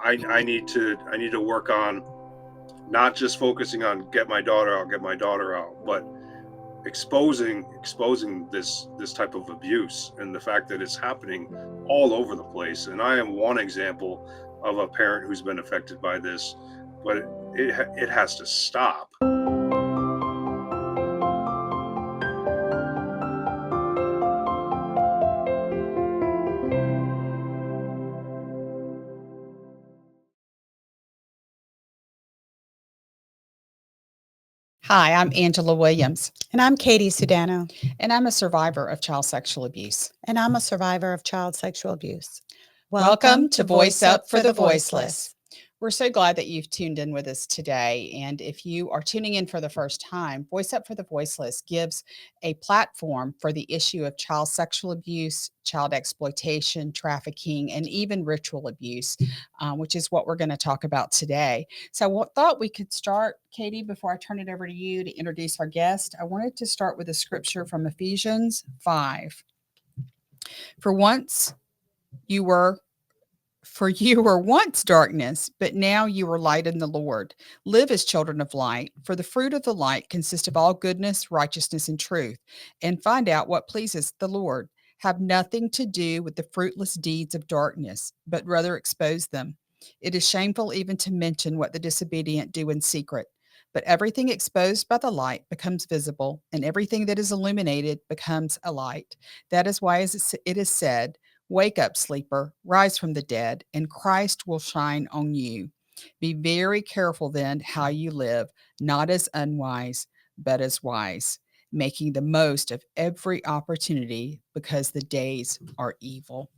I need to work on not just focusing on get my daughter out, but exposing this type of abuse and the fact that it's happening all over the place. And I am one example of a parent who's been affected by this, but it has to stop. Hi, I'm Angela Williams, And I'm Katie Sudano, and I'm a survivor of child sexual abuse. and I'm a survivor of child sexual abuse. Welcome to Voice Up for the Voiceless. We're so glad that you've tuned in with us today. And if you are tuning in for the first time, Voice Up for the Voiceless gives a platform for the issue of child sexual abuse, child exploitation, trafficking, and even ritual abuse, which is what we're going to talk about today. So I thought we could start, Katie, before I turn it over to you to introduce our guest. I wanted to start with a scripture from Ephesians 5. For once you were For you were once darkness, but now you are light in the Lord. Live as children of light, for the fruit of the light consists of all goodness, righteousness, and truth. And find out what pleases the Lord. Have nothing to do with the fruitless deeds of darkness, but rather expose them. It is shameful even to mention what the disobedient do in secret. But everything exposed by the light becomes visible, and everything that is illuminated becomes a light. That is why, as it is said, wake up, sleeper, rise from the dead, and Christ will shine on you. Be very careful then how you live, not as unwise, but as wise, making the most of every opportunity because the days are evil.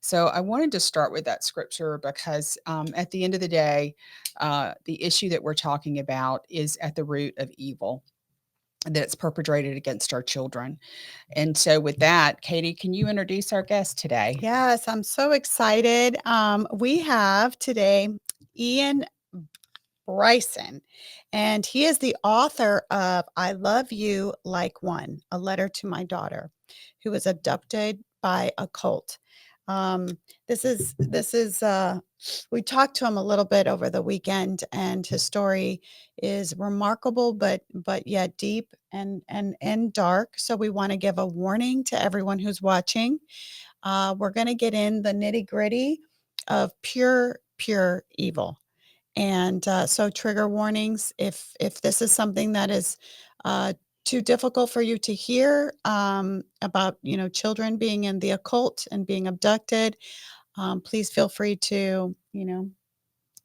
So I wanted to start with that scripture because at the end of the day, the issue that we're talking about is at the root of evil that's perpetrated against our children. And so, with that, Katie, can you introduce our guest today? Yes, I'm so excited. We have today Iain Bryson, and he is the author of I Love You Like One, a letter to my daughter, who was abducted by a cult. Um, this is we talked to him a little bit over the weekend, and his story is remarkable, but yet deep and dark. So we want to give a warning to everyone who's watching. We're going to get in the nitty gritty of pure evil. And so, trigger warnings if this is something that is too difficult for you to hear about, children being in the occult and being abducted, please feel free to,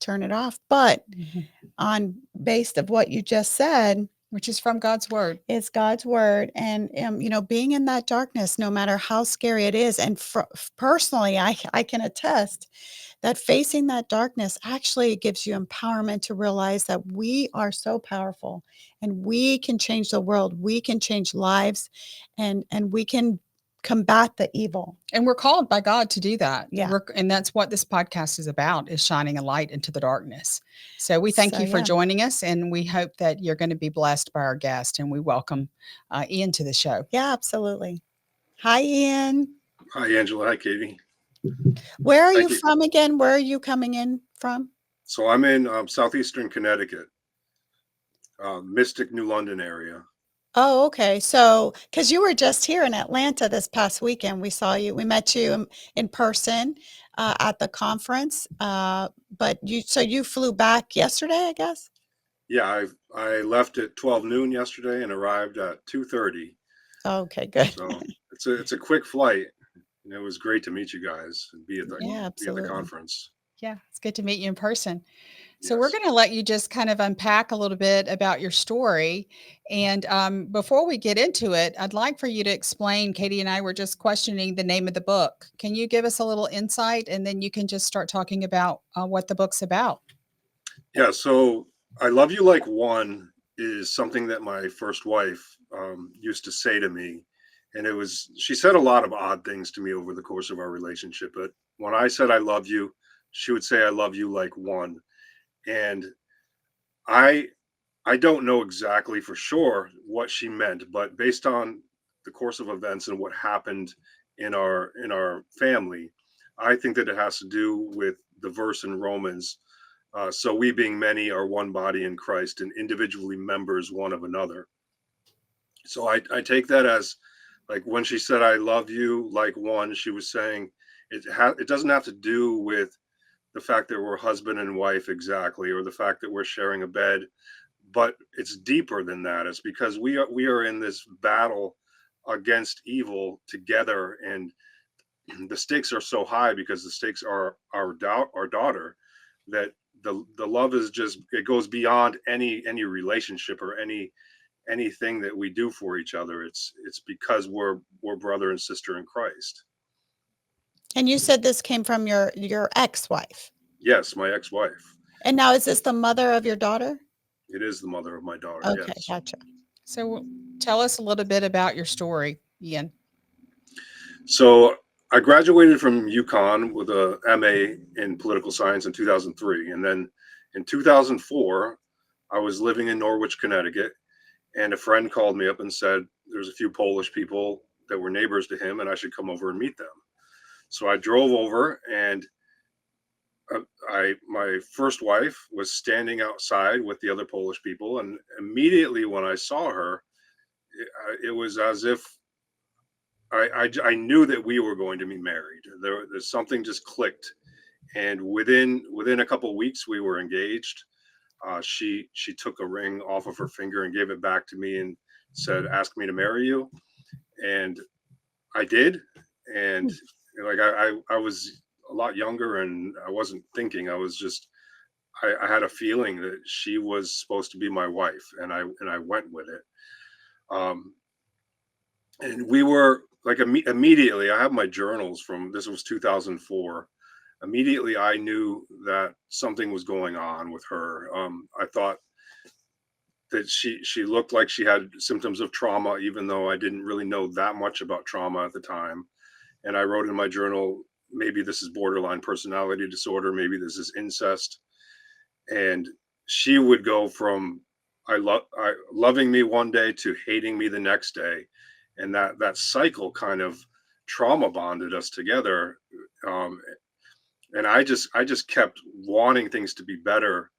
turn it off. But on based of what you just said, Which is from God's word. it's God's word, and being in that darkness, no matter how scary it is, and personally, I can attest that facing that darkness actually gives you empowerment to realize that we are so powerful, and we can change the world, we can change lives, and we can combat the evil. And we're called by God to do that. Yeah. And that's what this podcast is about, is shining a light into the darkness. So we thank So, you for yeah. joining us, and we hope that you're going to be blessed by our guest, and we welcome Iain to the show. Yeah, absolutely. Hi, Iain. Hi, Angela. Hi, Katie. Where are Thank you you. from again? Where are you coming in from? So I'm in southeastern Connecticut, Mystic, New London area. Oh, okay. So, because you were just here in Atlanta this past weekend, we saw you, we met you in person at the conference. But you flew back yesterday, I guess? Yeah, I left at 12 noon yesterday and arrived at 2:30. Okay, good. So it's a quick flight, and it was great to meet you guys and Yeah, be at the absolutely. conference. Yeah, it's good to meet you in person. So we're Yes. going to let you just kind of unpack a little bit about your story. And before we get into it, I'd like for you to explain. Katie and I were just questioning the name of the book. Can you give us a little insight, and then you can just start talking about what the book's about? Yeah. So I love you like one is something that my first wife used to say to me, and she said a lot of odd things to me over the course of our relationship. But when I said I love you, she would say I love you like one, and I I don't know exactly for sure what she meant, but based on the course of events and what happened in our family, I think that it has to do with the verse in Romans. So we being many are one body in Christ and individually members one of another. So I take that as like when she said, I love you like one, she was saying it doesn't have to do with the fact that we're husband and wife exactly, or the fact that we're sharing a bed, but it's deeper than that. It's because we are in this battle against evil together, and the stakes are so high because the stakes are our daughter, that the love is just, it goes beyond any relationship or anything that we do for each other. It's because we're brother and sister in Christ. And you said this came from your ex-wife. Yes, my ex-wife. And now is this the mother of your daughter? It is the mother of my daughter. Okay, Yes. gotcha. So tell us a little bit about your story, Iain. So I graduated from UConn with a MA in political science in 2003, and then in 2004 I was living in Norwich, Connecticut, and a friend called me up and said there's a few Polish people that were neighbors to him and I should come over and meet them. So I drove over, and my first wife was standing outside with the other Polish people, and immediately when I saw her, it was as if I knew that we were going to be married. There's something just clicked, and within a couple of weeks we were engaged. She took a ring off of her finger and gave it back to me and said, "Ask me to marry you," and I did. And like I was a lot younger, and I wasn't thinking. I was just I had a feeling that she was supposed to be my wife, and I went with it. Um, and we were like immediately. I have my journals from this was 2004. Immediately, I knew that something was going on with her. I thought that she looked like she had symptoms of trauma, even though I didn't really know that much about trauma at the time. And I wrote in my journal, maybe this is borderline personality disorder, maybe this is incest. And she would go from loving me one day to hating me the next day, and that cycle kind of trauma bonded us together. Um, and I just kept wanting things to be better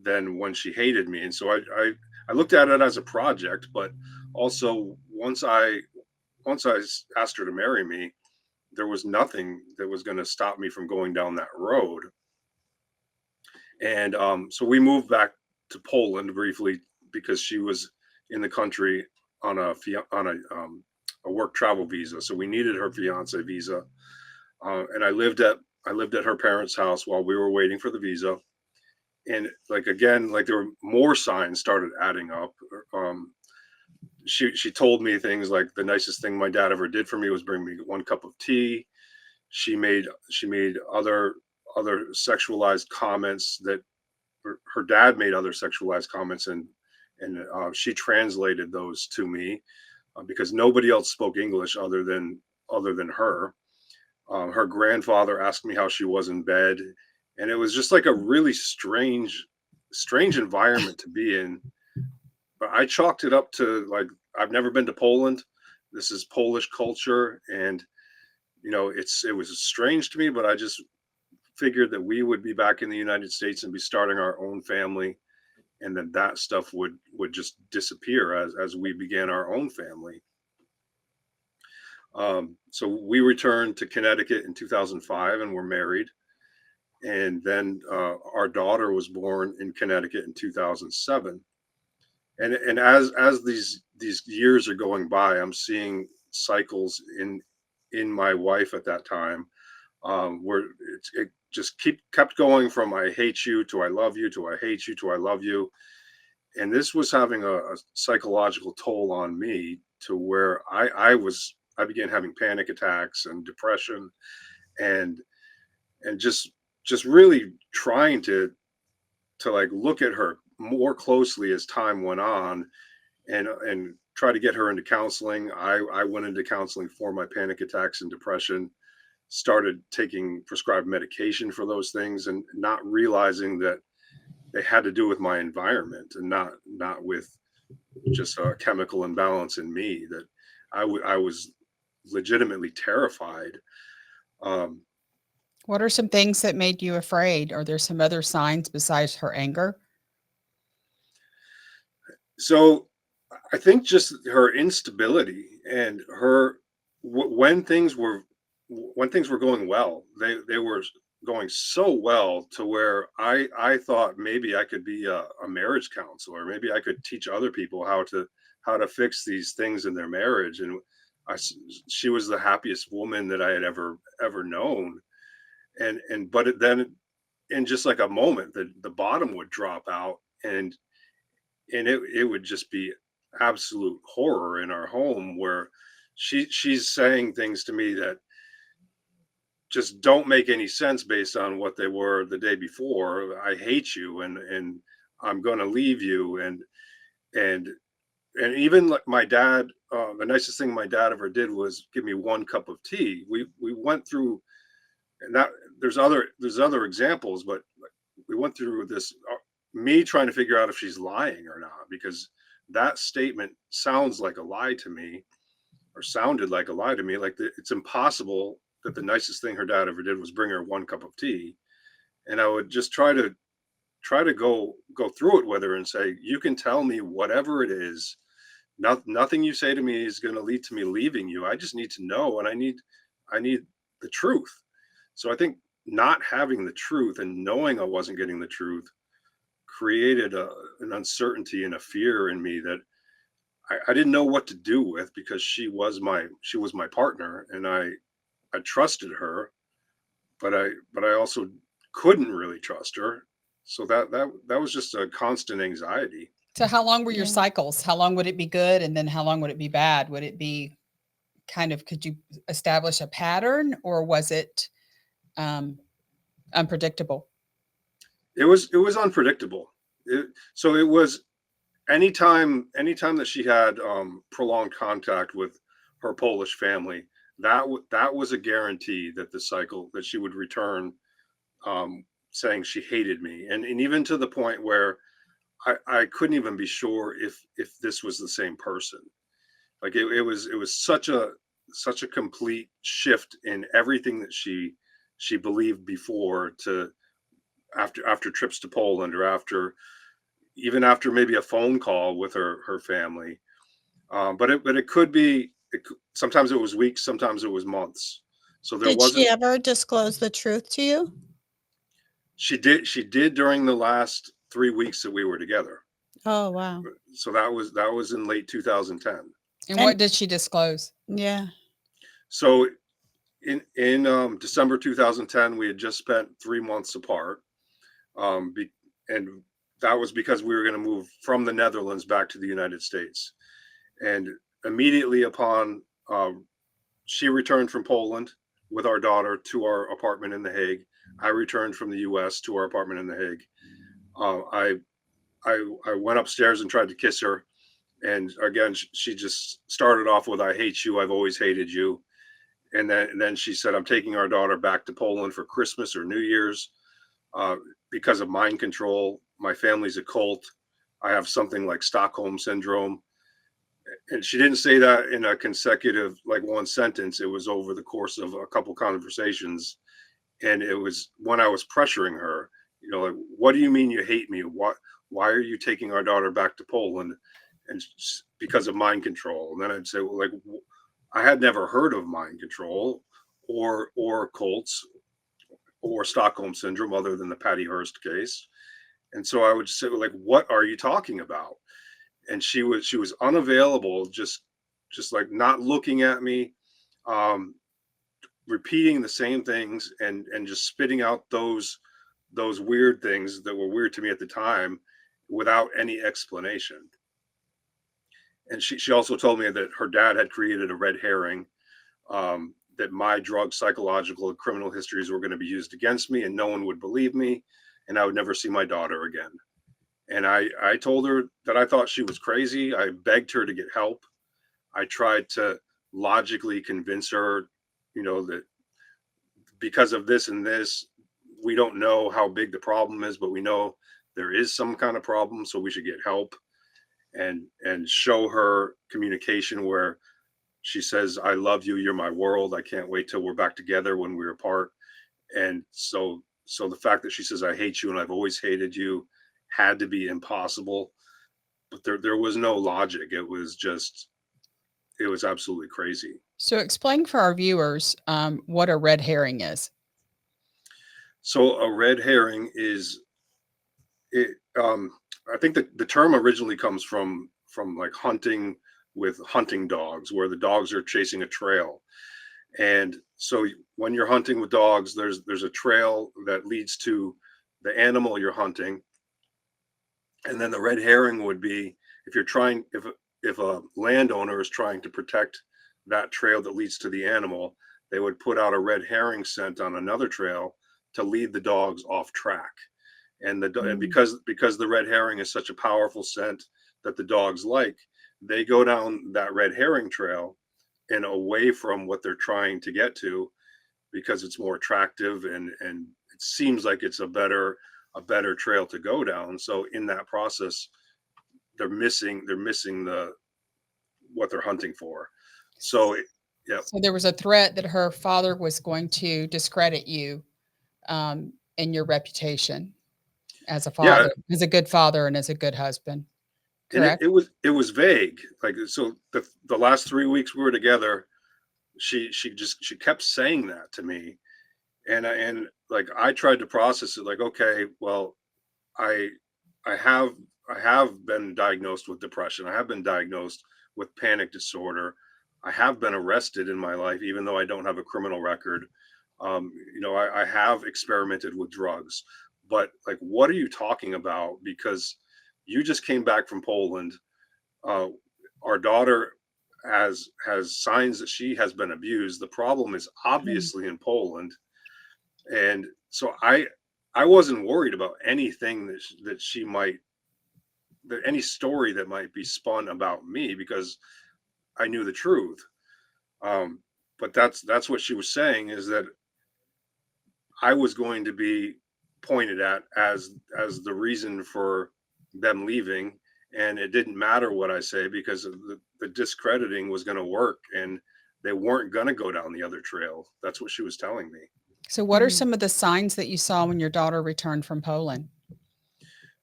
than when she hated me, and so I looked at it as a project, but also once I asked her to marry me, there was nothing that was going to stop me from going down that road. And so we moved back to Poland briefly because she was in the country on a work travel visa. So we needed her fiance visa, and I lived at her parents' house while we were waiting for the visa. And like again, like there were more signs started adding up. Um, she told me things like the nicest thing my dad ever did for me was bring me one cup of tea. She made other sexualized comments that her dad made other sexualized comments, and she translated those to me because nobody else spoke English other than her. Her grandfather asked me how she was in bed, and it was just like a really strange environment to be in. But I chalked it up to like I've never been to Poland. This is Polish culture, and it was strange to me, but I just figured that we would be back in the United States and be starting our own family, and then that stuff would just disappear as we began our own family. So we returned to Connecticut in 2005 and were married, and then our daughter was born in Connecticut in 2007. And as these years are going by, I'm seeing cycles in my wife at that time, where it just kept going from I hate you to I love you to I hate you to I love you. And this was having a psychological toll on me to where I began having panic attacks and depression, and just really trying to like look at her more closely as time went on, and try to get her into counseling. I went into counseling for my panic attacks and depression, started taking prescribed medication for those things, and not realizing that they had to do with my environment and not with just a chemical imbalance in me, that I was legitimately terrified. Um, What are some things that made you afraid? Are there some other signs besides her anger? So I think just her instability and her when things were going well, they were going so well to where I thought maybe I could be a marriage counselor. Maybe I could teach other people how to fix these things in their marriage. And I s- she was the happiest woman that I had ever known. And but then in just like a moment, the bottom would drop out, and it would just be absolute horror in our home where she's saying things to me that just don't make any sense based on what they were the day before. I hate you, and I'm going to leave you, and and even like my dad, the nicest thing my dad ever did was give me one cup of tea. We went through, and that there's other examples, but we went through this, me trying to figure out if she's lying or not, because that statement sounds like a lie to me, or sounded like a lie to me. Like it's impossible that the nicest thing her dad ever did was bring her one cup of tea. And I would just try to go through it with her and say, you can tell me whatever it is. Nothing you say to me is going to lead to me leaving you. I just need to know, and I need the truth. So I think not having the truth and knowing I wasn't getting the truth created an uncertainty and a fear in me that I didn't know what to do with, because she was my partner, and I trusted her, but I also couldn't really trust her. So that was just a constant anxiety. So, how long were your Yeah. cycles? How long would it be good? And then how long would it be bad? Would it be kind of, could you establish a pattern, or was it um, unpredictable? It was unpredictable. So it was anytime that she had prolonged contact with her Polish family, that was a guarantee that the cycle that she would return, saying she hated me, and even to the point where I couldn't even be sure if this was the same person. Like it was such a complete shift in everything that she believed before, to after trips to Poland, or after, even after maybe a phone call with her family. But it could be, sometimes it was weeks, sometimes it was months. So there Did she wasn't. ever disclose the truth to you? She did during the last 3 weeks that we were together. Oh, wow. So that was in late 2010. And And what did she disclose? yeah. So in December 2010, we had just spent 3 months apart, and that was because we were going to move from the Netherlands back to the United States. And immediately upon, she returned from Poland with our daughter to our apartment in The Hague. I returned from the U.S. to our apartment in The Hague. Uh, I, I went upstairs and tried to kiss her, and again she just started off with "I hate you. I've always hated you." And then she said, "I'm taking our daughter back to Poland for Christmas or New Year's, uh, because of mind control. My family's a cult. I have something like Stockholm syndrome." And she didn't say that in a consecutive, like, one sentence. It was over the course of a couple conversations. And it was when I was pressuring her, like, what do you mean you hate me? Why are you taking our daughter back to Poland? And because of mind control. And then I'd say, well, like, I had never heard of mind control, or cults, or Stockholm syndrome, other than the Patty Hearst case. And so I would just say, like, what are you talking about? And she was unavailable, just like not looking at me, um, repeating the same things, and just spitting out those weird things that were weird to me at the time, without any explanation. And she also told me that her dad had created a red herring, that my drug, psychological, and criminal histories were going to be used against me, and no one would believe me, and I would never see my daughter again. And I told her that I thought she was crazy. I begged her to get help. I tried to logically convince her, that because of this and this, we don't know how big the problem is, but we know there is some kind of problem, so we should get help. And show her communication where she says, "I love you. You're my world. I can't wait till we're back together when we're apart." And so the fact that she says, I hate you and I've always hated you, had to be impossible. But there was no logic. It was absolutely crazy. So explain for our viewers what a red herring is. So a red herring is it. I think that the term originally comes from like hunting with hunting dogs, where the dogs are chasing a trail. And so when you're hunting with dogs, there's a trail that leads to the animal you're hunting. And then the red herring would be if you're trying if a landowner is trying to protect that trail that leads to the animal, they would put out a red herring scent on another trail to lead the dogs off track. And Mm. because the red herring is such a powerful scent that the dogs like, they go down that red herring trail and away from what they're trying to get to, because it's more attractive, and it seems like it's a better trail to go down. So in that process, they're missing the what they're hunting for. So yeah, So there was a threat that her father was going to discredit you and your reputation as a yeah, father, as a good father, and as a good husband. and Correct? it was vague. Like, so the last 3 weeks we were together, she kept saying that to me, and like I tried to process it. Like, okay, well, I I have I have been diagnosed with depression. I have been diagnosed with panic disorder. I have been arrested in my life, even though I don't have a criminal record. I have experimented with drugs, but like, what are you talking about? Because you just came back from Poland. Uh, our daughter has signs that she has been abused. The problem is Mm. obviously in Poland, and so I wasn't worried about anything that she might that any story that might be spun about me, because I knew the truth. Um, but that's what she was saying, is that I was going to be pointed at as the reason for them leaving, and it didn't matter what I say, because of the discrediting was going to work, and they weren't going to go down the other trail. That's what she was telling me. So what are Mm. some of the signs that you saw when your daughter returned from Poland?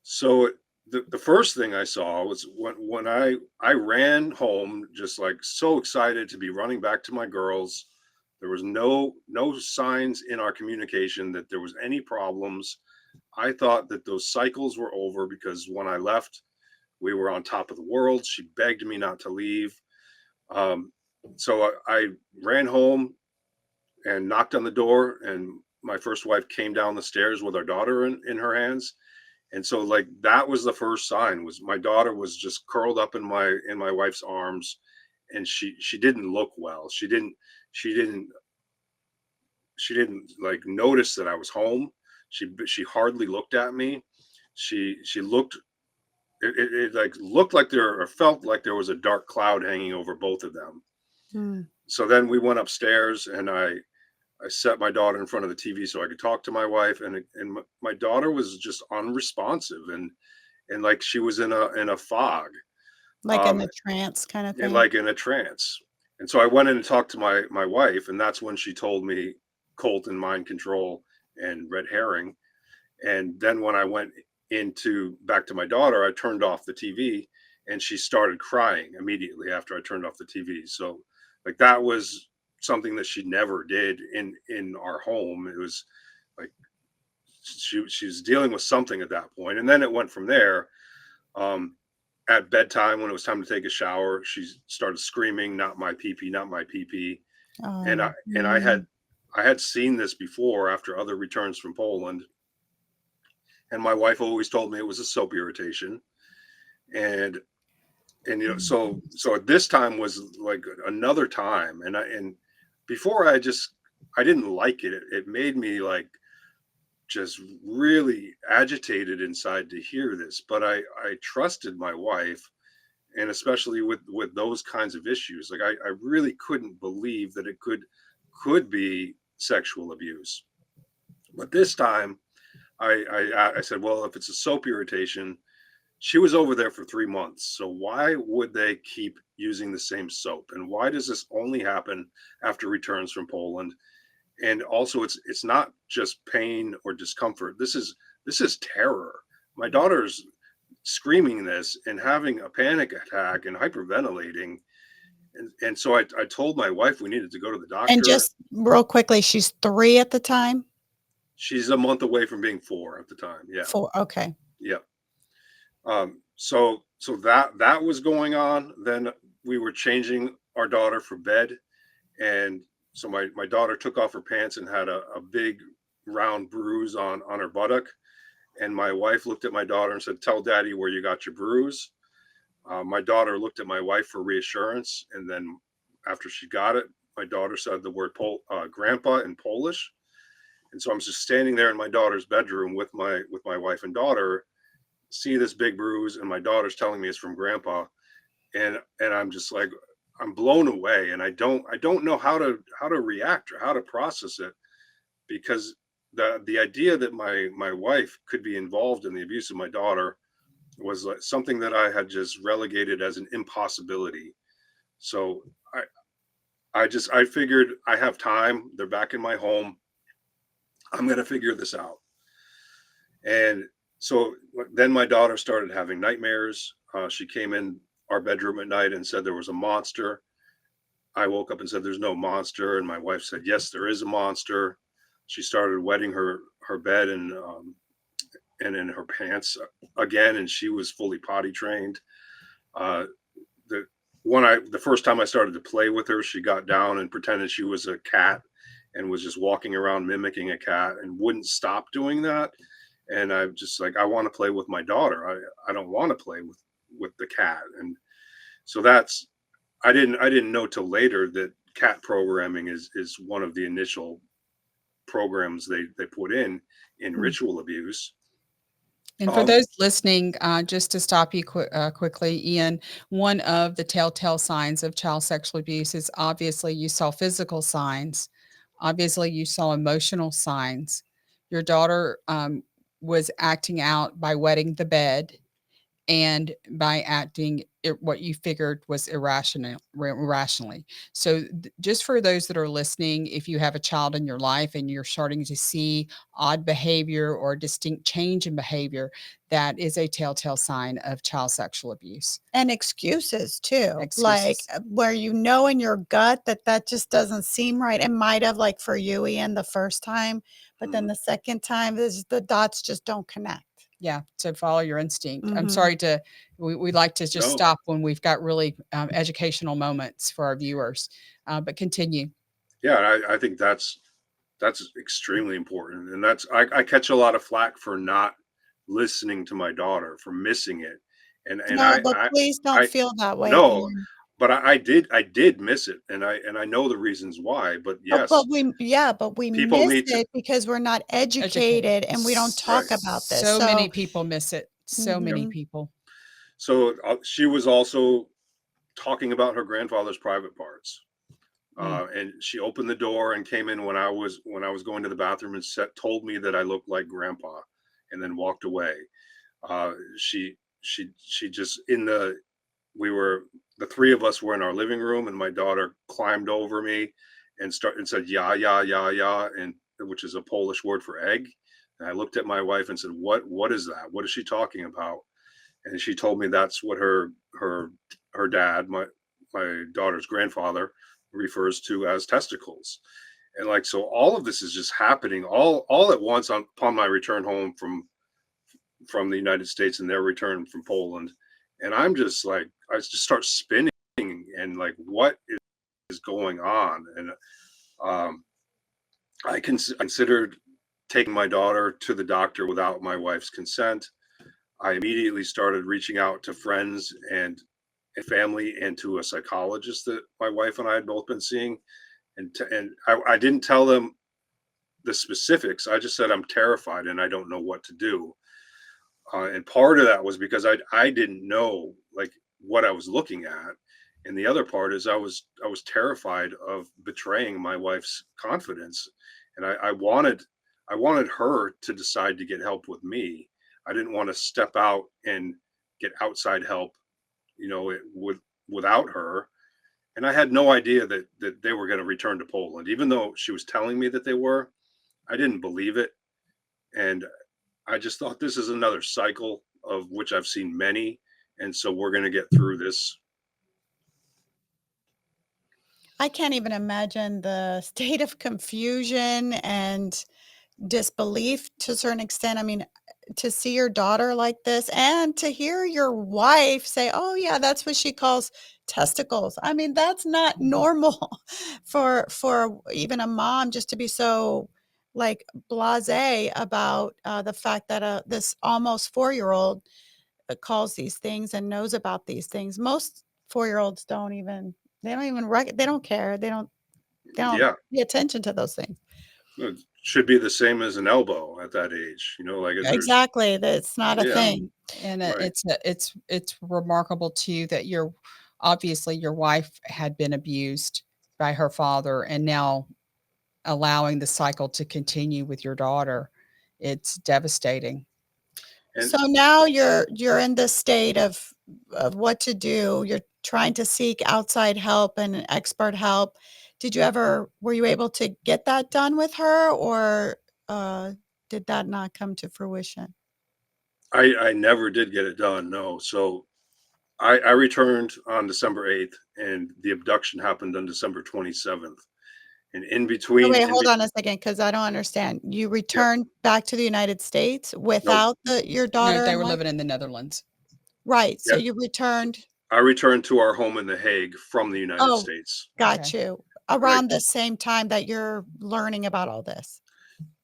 So the first thing I saw was when I ran home, just like so excited to be running back to my girls. There was no signs in our communication that there was any problems. I thought that those cycles were over, because when I left, we were on top of the world. She begged me not to leave. Um, so I ran home and knocked on the door, and my first wife came down the stairs with our daughter in her hands. And so, like, that was the first sign, was my daughter was just curled up in my wife's arms, and she didn't look well. She didn't she didn't like notice that I was home. She hardly looked at me. She looked it like looked like there, or felt like there was a dark cloud hanging over both of them. Mm. So then we went upstairs, and I set my daughter in front of the TV so I could talk to my wife, and my daughter was just unresponsive, and like she was in a fog, Like in um, the trance kind of and thing? like in a trance. And so I went in and talked to my wife, and that's when she told me Colton, mind control, and red herring. And then when I went into back to my daughter, I turned off the TV, and she started crying immediately after I turned off the TV. So like, that was something that she never did in our home. It was like she was dealing with something at that point, and then it went from there. Um, at bedtime, when it was time to take a shower, she started screaming, "Not my pee pee, not my pee pee." And Oh. Mm. I had seen this before after other returns from Poland, and my wife always told me it was a soap irritation. And Mm. so this time was like another time, and before I didn't like it. It made me like just really agitated inside to hear this, but I trusted my wife, and especially with those kinds of issues, like I really couldn't believe that it could be sexual abuse. But this time I said, well, if it's a soap irritation, she was over there for 3 months, so why would they keep using the same soap, and why does this only happen after returns from Poland? and also it's not just pain or discomfort. This is terror. My daughter's screaming this and having a panic attack and hyperventilating, and so I told my wife we needed to go to the And doctor. just real quickly, she's 3 at the time? She's a month away from being 4 at the time. Yeah. 4, okay. Yeah. So that was going on. Then we were changing our daughter for bed, and so my daughter took off her pants and had a big round bruise on her buttock. And my wife looked at my daughter and said, "Tell daddy where you got your bruise." My daughter looked at my wife for reassurance, and then after she got it, my daughter said the word grandpa in Polish. And so I'm just standing there in my daughter's bedroom with my wife and daughter, see this big bruise, and my daughter's telling me it's from grandpa, and I'm just like, I'm blown away, and I don't know how to react or how to process it, because the idea that my wife could be involved in the abuse of my daughter was like something that I had just relegated as an impossibility. So I figured I have time. They're back in my home. I'm gonna figure this out. And so then my daughter started having nightmares. She came in our bedroom at night and said there was a monster. I woke up and said there's no monster, and my wife said yes, there is a monster. She started wetting her bed and in her pants again, and she was fully potty trained. Uh, the the first time I started to play with her, she got down and pretended she was a cat and was just walking around mimicking a cat and wouldn't stop doing that. And I'm just like, I want to play with my daughter. I don't want to play with the cat. And so that's I didn't know till later that cat programming is one of the initial programs they put in Mm. ritual abuse. And for Um, those listening, just to stop you quickly, Ian, one of the telltale signs of child sexual abuse is obviously you saw physical signs. Obviously, you saw emotional signs. Your daughter was acting out by wetting the bed and by acting what you figured was irrationally. So, just for those that are listening, if you have a child in your life and you're starting to see odd behavior or distinct change in behavior, that is a telltale sign of child sexual abuse. And excuses too, like, Excuses. where you know in your gut that that just doesn't seem right. It might have, like for you, Ian, the first time, but then mm, the second time, the dots just don't connect. Yeah, to follow your instinct. I'm Mhm. sorry to we like to just no, stop when we've got really educational moments for our viewers, but continue. yeah, I think that's extremely important, and I catch a lot of flack for not listening to my daughter, for missing it, and No, but please don't I feel that way, no, Ian. but I did miss it, and I know the reasons why. But But yes, we people miss need to it because we're not Educated. educated and we don't right. talk about this. So many So, people miss it. So many mhm. people. So she was also talking about her grandfather's private parts. Mm. And she opened the door and came in when I was going to the bathroom and told me that I looked like grandpa, and then walked away. She just in the we were the three of us were in our living room, and my daughter climbed over me and said yeah, and which is a Polish word for egg. And I looked at my wife and said, what is that? What is she talking about? And she told me that's what her dad, my daughter's grandfather, refers to as testicles. And like, so all of this is just happening all at once upon my return home from the United States and their return from Poland. And I'm just like, I just start spinning and like, what is going on? And um, considered taking my daughter to the doctor without my wife's consent. I immediately started reaching out to friends and family and to a psychologist that my wife and I had both been seeing. And I didn't tell them the specifics. I just said I'm terrified and I don't know what to do. And part of that was because I didn't know like what I was looking at, and the other part is I was terrified of betraying my wife's confidence, and I wanted her to decide to get help with me. I didn't want to step out and get outside help, without her. And I had no idea that they were going to return to Poland, even though she was telling me that they were. I didn't believe it, and I just thought this is another cycle of which I've seen many, and so we're going to get through this. I can't even imagine the state of confusion and disbelief to a certain extent. I mean, to see your daughter like this and to hear your wife say, "Oh yeah, that's what she calls testicles." I mean, that's not normal for even a mom just to be so like blasé about the fact that this almost 4-year-old calls these things and knows about these things. Most 4-year-olds they don't care. They don't Yeah, pay attention to those things. it should be the same as an elbow at that age. Like there's Exactly, that's not a yeah, thing. And right. it's remarkable too that your obviously your wife had been abused by her father and now allowing the cycle to continue with your daughter. It's devastating. And So now you're in this state of what to do. You're trying to seek outside help and expert help. Were you able to get that done with her, or uh, did that not come to fruition? I never did get it done. No. So I returned on December 8th, and the abduction happened on December 27th. And in Oh, between, wait, hold on a second, because I don't understand. You yeah, returned back to the United States no, without your No, daughter they and were wife? living in the Netherlands. Right, so yeah, you returned. I returned to our home in The Hague from the United Oh, States. got Okay. you. Right. Around the same time that you're learning about all this.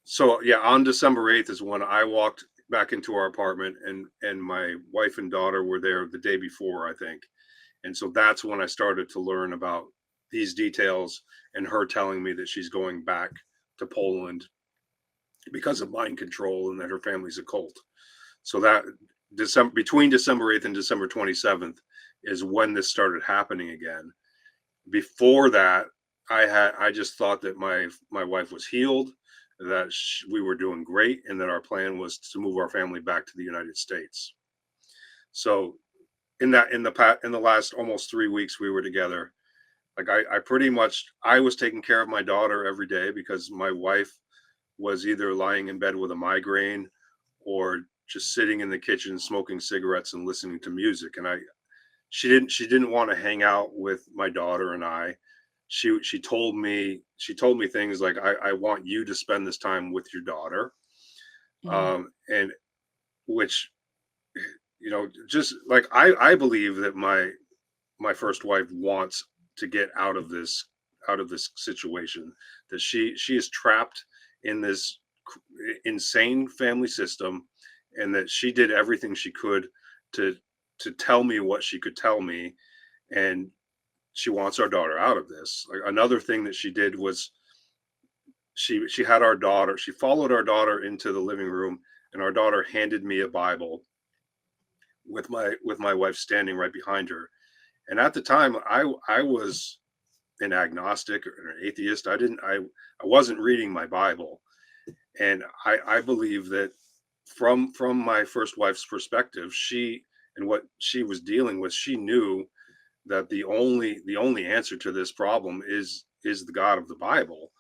So yeah, on December 8th is when I walked back into our apartment, and my wife and daughter were there the day before, I think. And so that's when I started to learn about these details, and her telling me that she's going back to Poland because of mind control and that her family's a cult. So that between December 8th and December 27th is when this started happening again. Before that, I just thought that my wife was healed, that we were doing great, and that our plan was to move our family back to the United States. So in the last almost 3 weeks we were together, like I pretty much I was taking care of my daughter every day because my wife was either lying in bed with a migraine or just sitting in the kitchen smoking cigarettes and listening to music. And she didn't want to hang out with my daughter and I. She told me things like, I want you to spend this time with your daughter. Mm. And which, just like I believe that my first wife wants to get out of this situation, that she is trapped in this insane family system, and that she did everything she could to tell me what she could tell me, and she wants our daughter out of this. Like, another thing that she did was she had our daughter she followed our daughter into the living room, and our daughter handed me a Bible with my wife standing right behind her. And at the time, I was an agnostic or an atheist. I wasn't reading my Bible, and I believe that from my first wife's perspective, she and what she was dealing with, she knew that the only answer to this problem is the God of the Bible.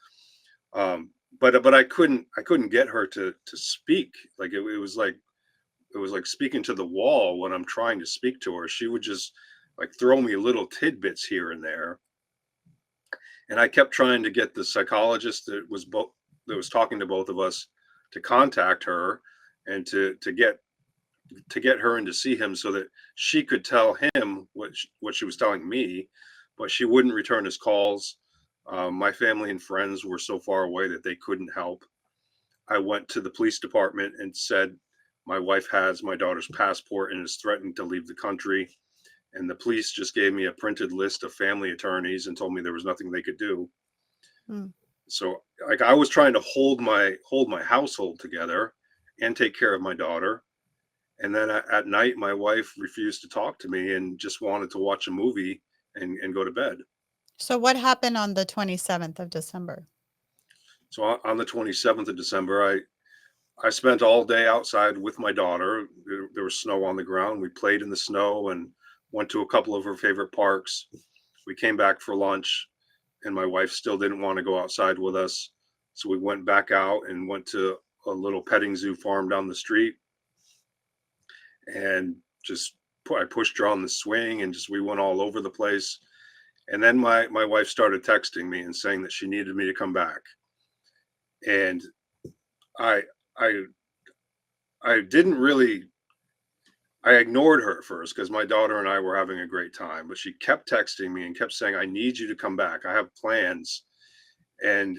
But I couldn't get her to speak. Like it was like speaking to the wall when I'm trying to speak to her. She would just like throw me little tidbits here and there, and I kept trying to get the psychologist that was talking to both of us to contact her, and to get her in to see him so that she could tell him what she was telling me, but she wouldn't return his calls. My family and friends were so far away that they couldn't help. I went to the police department and said, my wife has my daughter's passport and is threatening to leave the country. And the police just gave me a printed list of family attorneys and told me there was nothing they could do. Mm. So like I was trying to hold my household together and take care of my daughter. And then at night, my wife refused to talk to me and just wanted to watch a movie and go to bed. So what happened on the 27th of December? So on the 27th of December, I spent all day outside with my daughter. There was snow on the ground. We played in the snow and went to a couple of her favorite parks. We came back for lunch, and my wife still didn't want to go outside with us. So we went back out and went to a little petting zoo farm down the street, and just I pushed her on the swing, and just we went all over the place. And then my wife started texting me and saying that she needed me to come back. And I I I didn't really I ignored her at first because my daughter and I were having a great time, but she kept texting me and kept saying, "I need you to come back. I have plans." And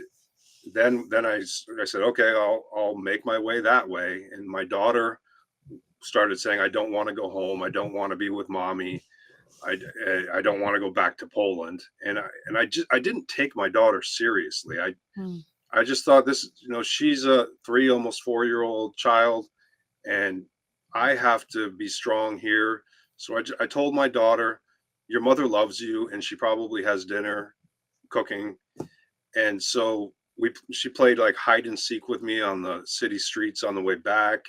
then I said, "Okay, I'll make my way that way." And my daughter started saying, "I don't want to go home. I don't want to be with mommy. I don't want to go back to Poland." And I didn't take my daughter seriously. Mm. I just thought this, she's a 3, almost 4-year-old child, and I have to be strong here. So I told my daughter, "Your mother loves you, and she probably has dinner cooking." And so she played like hide and seek with me on the city streets on the way back.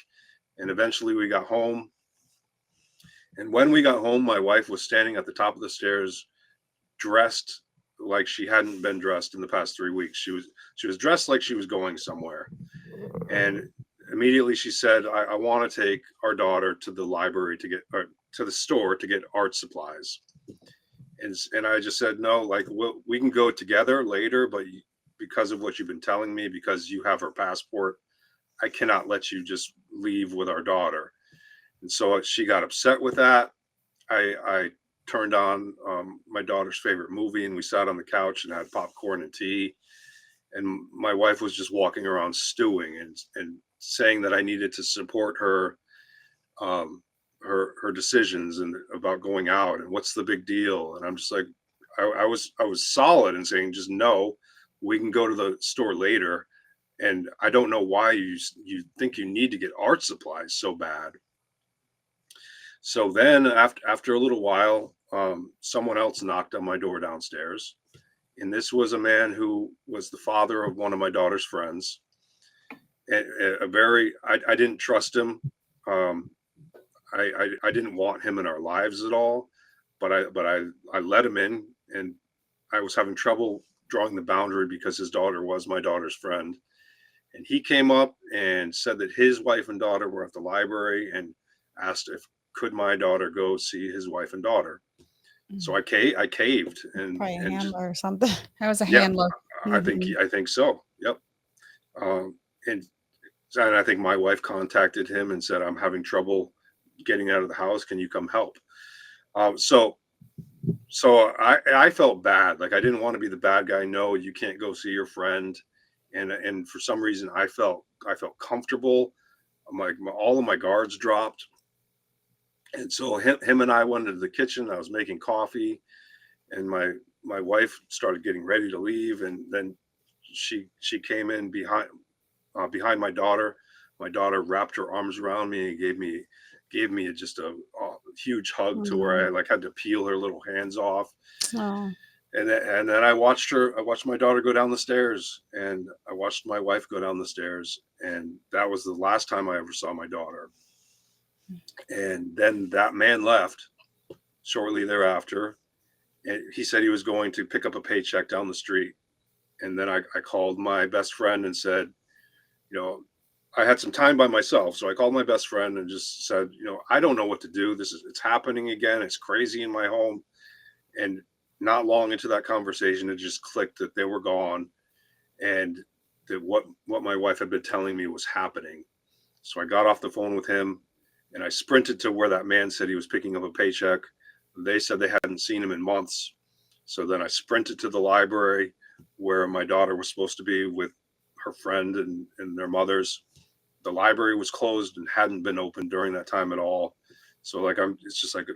And eventually we got home. And when we got home, my wife was standing at the top of the stairs, dressed like she hadn't been dressed in the past 3 weeks. She was dressed like she was going somewhere. And immediately she said, I want to take our daughter to the library or to the store to get art supplies. And I just said, no, like we can go together later, but because of what you've been telling me, because you have her passport, I cannot let you just leave with our daughter. And so she got upset with that. I turned on my daughter's favorite movie, and we sat on the couch and had popcorn and tea. And my wife was just walking around stewing and saying that I needed to support her, her decisions and about going out and what's the big deal. And I'm just like, I was solid in saying, just no, we can go to the store later. And I don't know why you think you need to get art supplies so bad. So then after a little while, someone else knocked on my door downstairs, and this was a man who was the father of one of my daughter's friends. And I didn't trust him. Um, I didn't want him in our lives at all, but I let him in, and I was having trouble drawing the boundary because his daughter was my daughter's friend. And he came up and said that his wife and daughter were at the library, and asked if could my daughter go see his wife and daughter. So Mm. I caved, and Probably a and just, handler or something. That was a yeah, handler. Mhm. I think so. Yep. Um, and and I think my wife contacted him and said, "I'm having trouble getting out of the house. Can you come help?" So I felt bad. Like I didn't want to be the bad guy. No, you can't go see your friend. And for some reason I felt comfortable. All of my guards dropped. And so him and I went into the kitchen. I was making coffee, and my wife started getting ready to leave, and then she came in behind my daughter. My daughter wrapped her arms around me and gave me just a huge hug Oh, to where no. I like had to peel her little hands off. Oh, And then I watched my daughter go down the stairs, and I watched my wife go down the stairs, and that was the last time I ever saw my daughter. And then that man left shortly thereafter, and he said he was going to pick up a paycheck down the street. And then I called my best friend and said, you know, I had some time by myself. So I called my best friend and just said, I don't know what to do. It's happening again. It's crazy in my home. And not long into that conversation, it just clicked that they were gone, and that what my wife had been telling me was happening. So I got off the phone with him, and I sprinted to where that man said he was picking up a paycheck. They said they hadn't seen him in months. So then I sprinted to the library where my daughter was supposed to be with her friend and their mothers. The library was closed and hadn't been open during that time at all. So like it's just like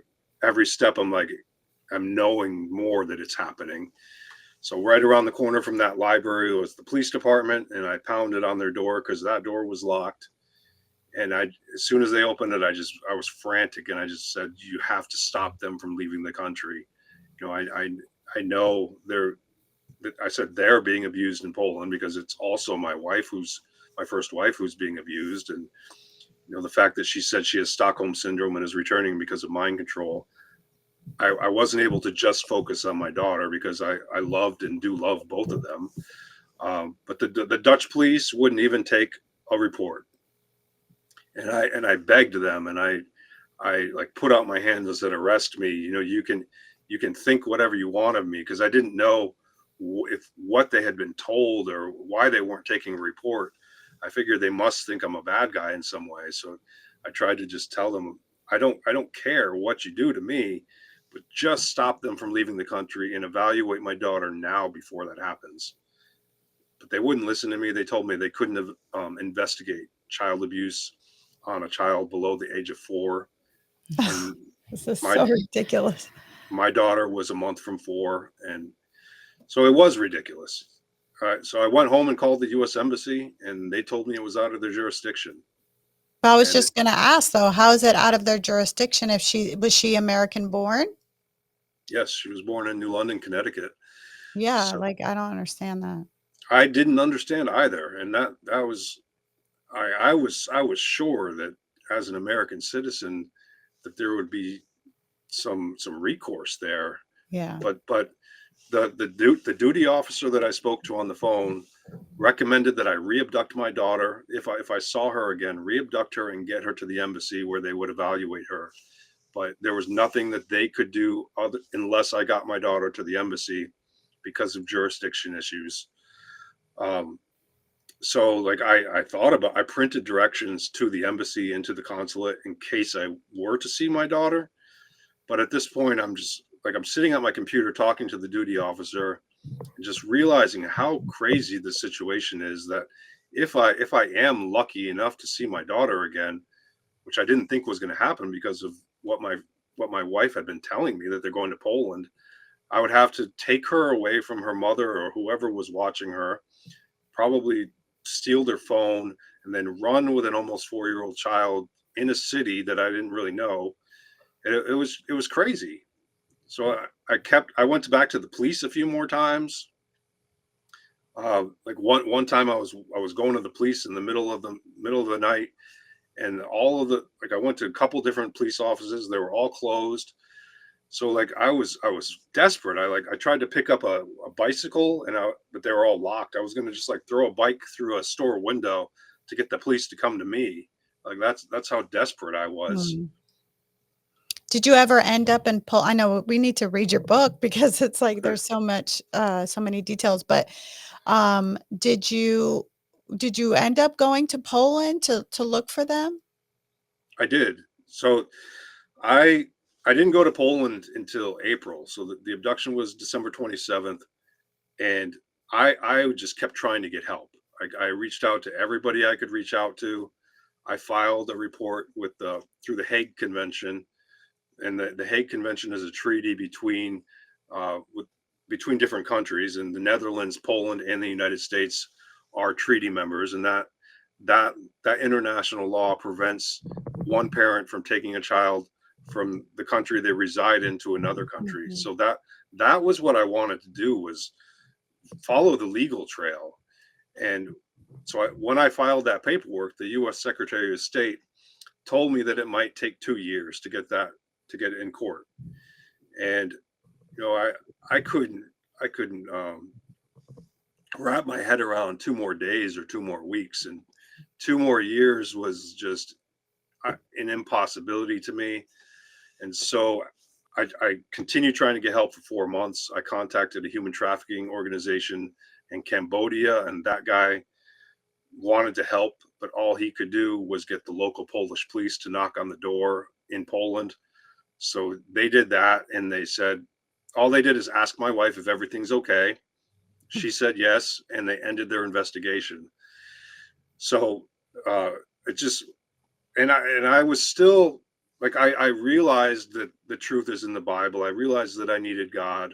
every step I'm knowing more that it's happening. So right around the corner from that library was the police department, and I pounded on their door because that door was locked. And as soon as they opened it, I was frantic, and I just said, "You have to stop them from leaving the country." I know I said they're being abused in Poland because it's also my wife, who's my first wife, who's being abused. And the fact that she said she has Stockholm syndrome and is returning because of mind control. I wasn't able to just focus on my daughter because I loved and do love both of them. But the Dutch police wouldn't even take a report, and I begged them, and I like put out my hands and said, "Arrest me. You know, you can think whatever you want of me," because I didn't know if what they had been told or why they weren't taking a report. I figured they must think I'm a bad guy in some way. So I tried to just tell them, I don't care what you do to me, but just stop them from leaving the country and evaluate my daughter now before that happens. But they wouldn't listen to me. They told me they couldn't investigate child abuse on a child below the age of 4, and This is my so ridiculous. my daughter was a month from 4, and so it was ridiculous. So I went home and called the U.S. Embassy, and they told me it was out of their jurisdiction. But I was And just going to ask though, how is it out of their jurisdiction if she American born? yes, she was born in New London, Connecticut. Yeah, So like I don't understand that. I didn't understand either, and that was I was sure that as an American citizen that there would be some recourse there, Yeah. but the duty officer that I spoke to on the phone recommended that I reabduct my daughter. If I saw her again, reabduct her and get her to the embassy where they would evaluate her. But there was nothing that they could do unless I got my daughter to the embassy because of jurisdiction issues. Um, so like I printed directions to the embassy and to the consulate in case I were to see my daughter. But at this point, I'm just like I'm sitting at my computer talking to the duty officer and just realizing how crazy the situation is, that if I am lucky enough to see my daughter again, which I didn't think was going to happen because of what my wife had been telling me, that they're going to Poland, I would have to take her away from her mother or whoever was watching her, probably steal their phone, and then run with an almost 4-year-old child in a city that I didn't really know. And it was crazy. So I went back to the police a few more times. Like one time I was going to the police in the middle of the night, and all of the like I went to a couple different police offices. They were all closed. So like I was desperate. I tried to pick up a bicycle, but they were all locked. I was gonna just like throw a bike through a store window to get the police to come to me. Like that's how desperate I was. Hmm. Did you ever end up in Pol I know we need to read your book because it's like there's so much, so many details, but, did you end up going to Poland to look for them? I did. So I I didn't go to Poland until April. So the abduction was December 27th, and I just kept trying to get help. I reached out to everybody I could reach out to. I filed a report with the through the Hague Convention, and the Hague Convention is a treaty with between different countries, and the Netherlands, Poland, and the United States are treaty members, and that that international law prevents one parent from taking a child from the country they reside in to another country. Mhm. So that was what I wanted to do, was follow the legal trail. And so when I filed that paperwork, the U.S. Secretary of State told me that it might take 2 years to get it in court. And you know, I couldn't wrap my head around 2 more days or 2 more weeks, and 2 more years was just an impossibility to me. And so I continued trying to get help for 4 months. I contacted a human trafficking organization in Cambodia, and that guy wanted to help, but all he could do was get the local Polish police to knock on the door in Poland. So they did that, and they said, all they did is ask my wife if everything's okay. She said yes, and they ended their investigation. So it just, and I was still like, I realized that the truth is in the Bible. I realized that I needed God,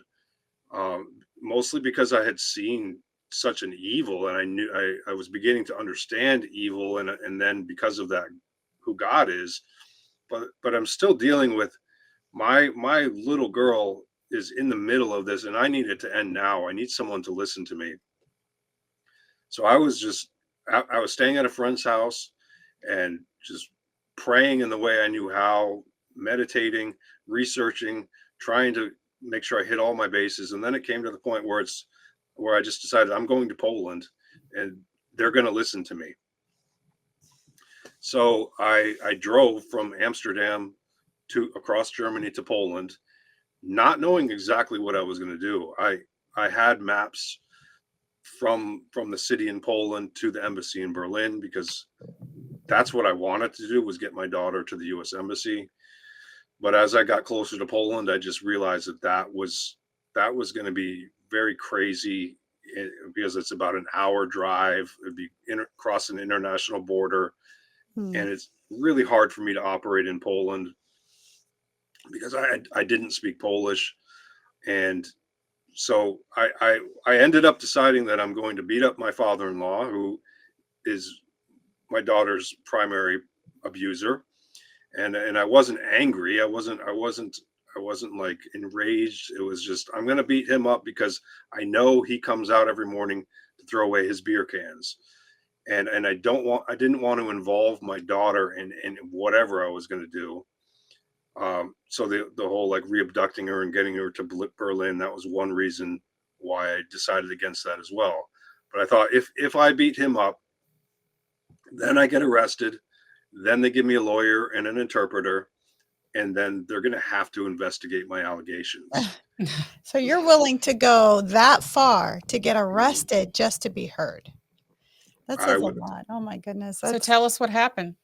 mostly because I had seen such an evil, and I knew I was beginning to understand evil, and then because of that, who God is. But I'm still dealing with my little girl is in the middle of this, and I need it to end now. I need someone to listen to me. So I was staying at a friend's house and just praying in the way I knew how, meditating, researching, trying to make sure I hit all my bases. And then it came to the point where I just decided I'm going to Poland and they're going to listen to me. So I drove from Amsterdam to across Germany to Poland, not knowing exactly what I was going to do. I had maps from the city in Poland to the embassy in Berlin, because that's what I wanted to do, was get my daughter to the US embassy. But as I got closer to Poland, I just realized that was going to be very crazy, because it's about an hour drive. It'd be across an international border, Hmm. and it's really hard for me to operate in Poland because I didn't speak Polish. And so I ended up deciding that I'm going to beat up my father-in-law, who is my daughter's primary abuser. And I wasn't angry. I wasn't like enraged. It was just, I'm going to beat him up because I know he comes out every morning to throw away his beer cans. And I didn't want to involve my daughter in whatever I was going to do. So the whole like re-abducting her and getting her to Berlin, that was one reason why I decided against that as well. But I thought, if I beat him up, then I get arrested, then they give me a lawyer and an interpreter, and then they're going to have to investigate my allegations. So you're willing to go that far to get Mhm. arrested just to be heard. That I says a would. lot. Oh my goodness. So That's tell us what happened.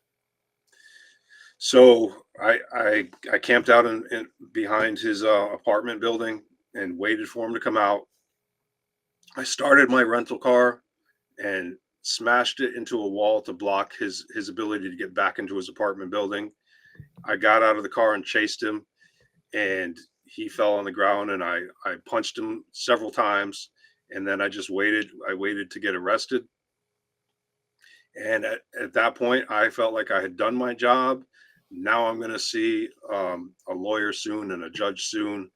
So I camped out in behind his apartment building and waited for him to come out. I started my rental car and smashed it into a wall to block his ability to get back into his apartment building. I got out of the car and chased him, and he fell on the ground, and I punched him several times, and then I just waited. I waited to get arrested. And at that point, I felt like I had done my job. Now I'm going to see a lawyer soon and a judge soon,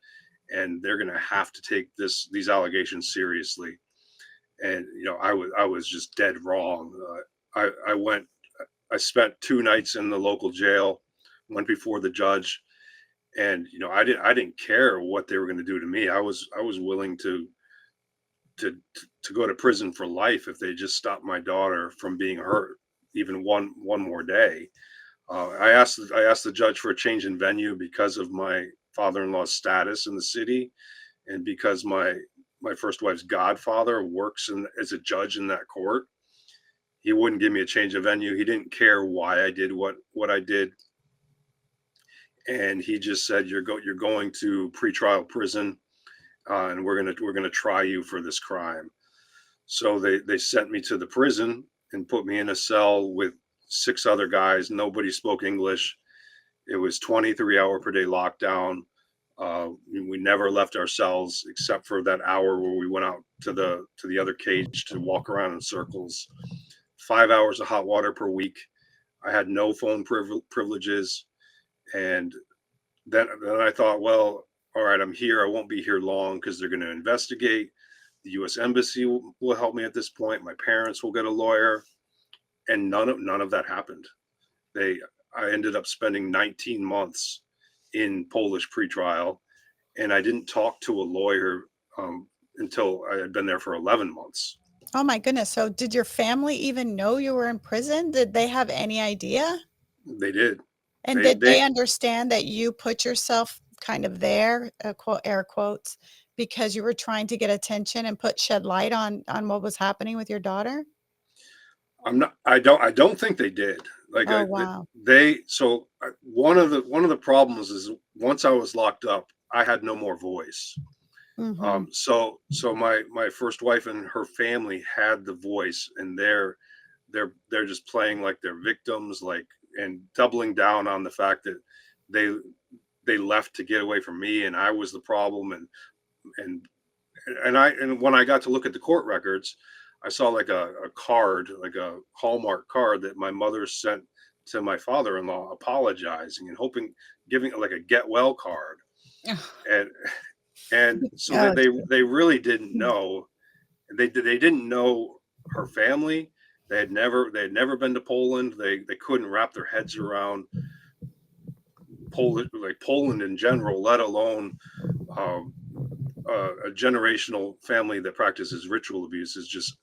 and they're going to have to take these allegations seriously. And I was just dead wrong. I spent 2 nights in the local jail, went before the judge, and I didn't care what they were going to do to me. I was willing to go to prison for life if they just stopped my daughter from being hurt even one more day. I asked the judge for a change in venue because of my father-in-law's status in the city, and because my first wife's godfather works as a judge in that court. He wouldn't give me a change of venue. He didn't care why I did what I did, and he just said, you're going to pretrial prison, and we're gonna try you for this crime. So they sent me to the prison and put me in a cell with 6 other guys. Nobody spoke English. It was 23-hour per day lockdown. We never left our cells except for that hour where we went out to the other cage to walk around in circles. 5 hours of hot water per week. I had no phone privileges, and then I thought, well, all right, I'm here. I won't be here long because they're going to investigate. The U.S. Embassy will help me at this point. My parents will get a lawyer, and none of that happened. They I ended up spending 19 months in Polish pretrial, and I didn't talk to a lawyer until I had been there for 11 months. oh my goodness. So did your family even know you were in prison? Did they have any idea? They did. And They did they they understand that you put yourself kind of there, quote air quotes, because you were trying to get attention and shed light on what was happening with your daughter? I'm not. I don't think they did. Like Oh wow. they. So one of the problems is once I was locked up, I had no more voice. Mhm. So my first wife and her family had the voice, and they're just playing like they're victims, like, and doubling down on the fact that they they left to get away from me, and I was the problem. And and when I got to look at the court records, I saw like a card, like a Hallmark card that my mother sent to my father-in-law apologizing and hoping, giving like a get well card. And so Oh, they really didn't know. They didn't know her family. They had never been to Poland. They couldn't wrap their heads around Poland in general, let alone um, a generational family that practices ritual abuse, is just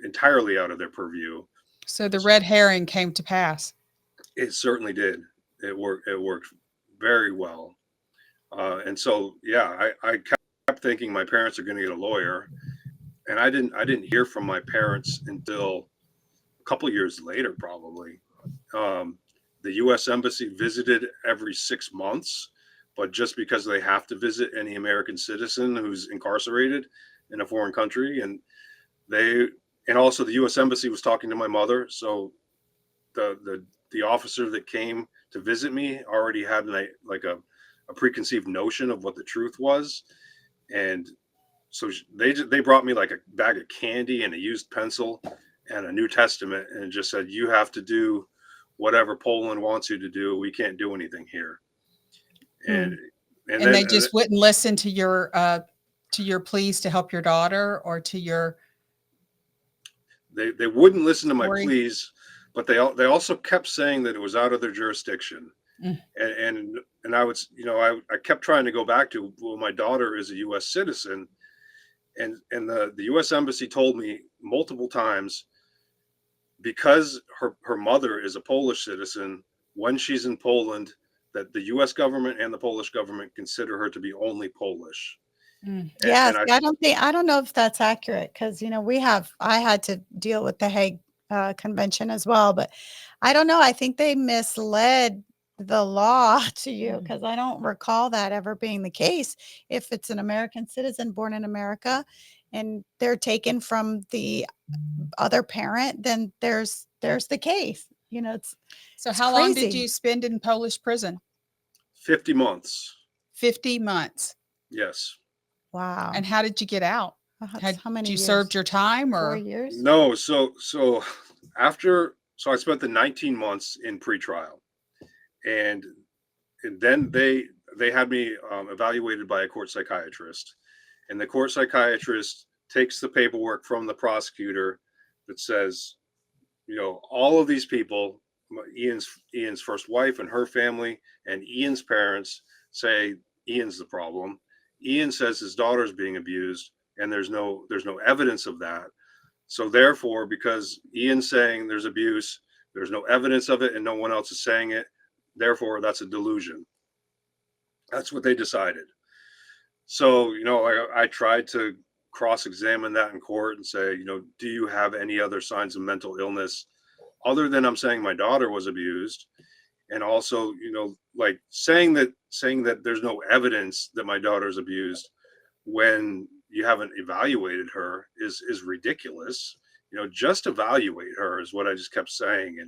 entirely out of their purview. So the red herring came to pass. It certainly did. It worked very well. And so, yeah, I kept thinking my parents are going to get a lawyer, and I didn't hear from my parents until a couple years later, probably. Um, the U.S. Embassy visited every 6 months, but just because they have to visit any American citizen who's incarcerated in a foreign country, they and also the U.S. Embassy was talking to my mother, so the officer that came to visit me already had a preconceived notion of what the truth was, and so they brought me like a bag of candy and a used pencil and a New Testament, and just said, you have to do whatever Poland wants you to do. We can't do anything here. And Mm. and And then they just wouldn't listen to your pleas to help your daughter, or to your they wouldn't listen to my story. pleas, but they also kept saying that it was out of their jurisdiction. Mm. And I would, I kept trying to go back to, well, my daughter is a U.S. citizen, and the U.S. Embassy told me multiple times, because her mother is a Polish citizen, when she's in Poland, that the U.S. government and the Polish government consider her to be only Polish. Mm. Yes, And I, I don't know if that's accurate, because I had to deal with the Hague Convention as well, but I don't know. I think they misled the law to you, Mm. because I don't recall that ever being the case. If it's an American citizen born in America and they're taken from the other parent, then there's the case. It's So it's how long did crazy. you spend in Polish prison? 50 months. 50 months. Yes. Wow. And how did you get out? That's Had how many you years? served your time, 4 or years? No. So I spent the 19 months in pretrial, and then they had me evaluated by a court psychiatrist, and the court psychiatrist takes the paperwork from the prosecutor that says, all of these people, Iain's first wife and her family, and Iain's parents say Iain's the problem. Iain says his daughter's being abused, and there's no evidence of that. So therefore, because Iain's saying there's abuse, there's no evidence of it, and no one else is saying it. Therefore, that's a delusion. That's what they decided. So, I tried to cross-examine that in court and say, do you have any other signs of mental illness other than I'm saying my daughter was abused? And also, like saying that there's no evidence that my daughter's abused when you haven't evaluated her is ridiculous. Just evaluate her is what I just kept saying.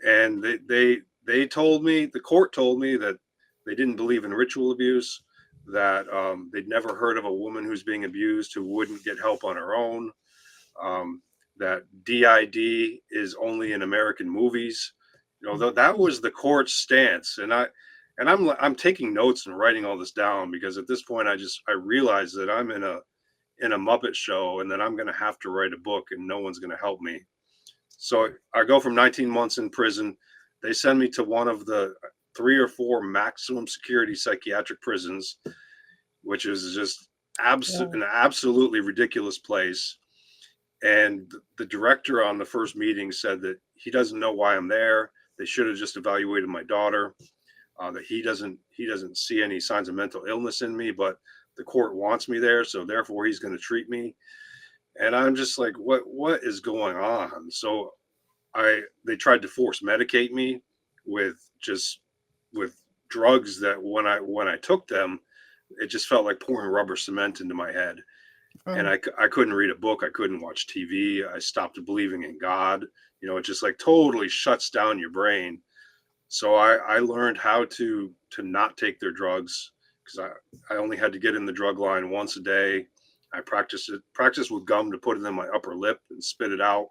And they told me, the court told me, that they didn't believe in ritual abuse, that they'd never heard of a woman who's being abused who wouldn't get help on her own, that DID is only in American movies. That was the court's stance, and I'm taking notes and writing all this down, because at this point I realize that I'm in a Muppet show, and that I'm going to have to write a book, and no one's going to help me. So I go from 19 months in prison. They send me to one of the 3 or 4 maximum security psychiatric prisons, which is just an absolutely ridiculous place. And the director on the first meeting said that he doesn't know why I'm there. They should have just evaluated my daughter. That he doesn't see any signs of mental illness in me, but the court wants me there, so therefore he's going to treat me. And I'm just like, what is going on? So they tried to force medicate me with drugs that when I took them, it just felt like pouring rubber cement into my head. And I couldn't read a book. I couldn't watch TV. I stopped believing in God. It just like totally shuts down your brain. So I learned how to not take their drugs, because I only had to get in the drug line once a day. I practiced with gum to put it in my upper lip and spit it out.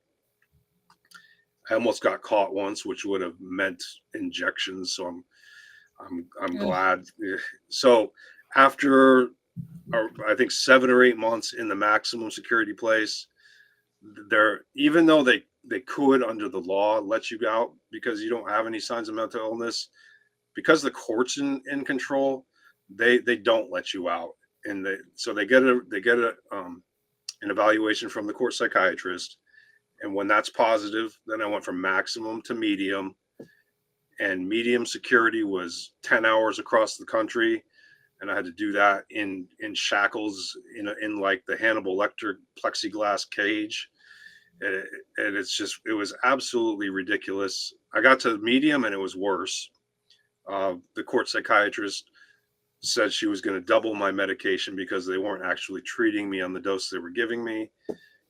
I almost got caught once, which would have meant injections. So I'm glad. So after I think 7 or 8 months in the maximum security place, even though they could, under the law, let you out because you don't have any signs of mental illness. Because the court's in control, they don't let you out, and they get an evaluation from the court psychiatrist, and when that's positive, then I went from maximum to medium, and medium security was 10 hours across the country, and I had to do that in shackles in like the Hannibal Lecter plexiglass cage. And it was absolutely ridiculous. I got to medium and it was worse. The court psychiatrist said she was going to double my medication because they weren't actually treating me on the dose they were giving me,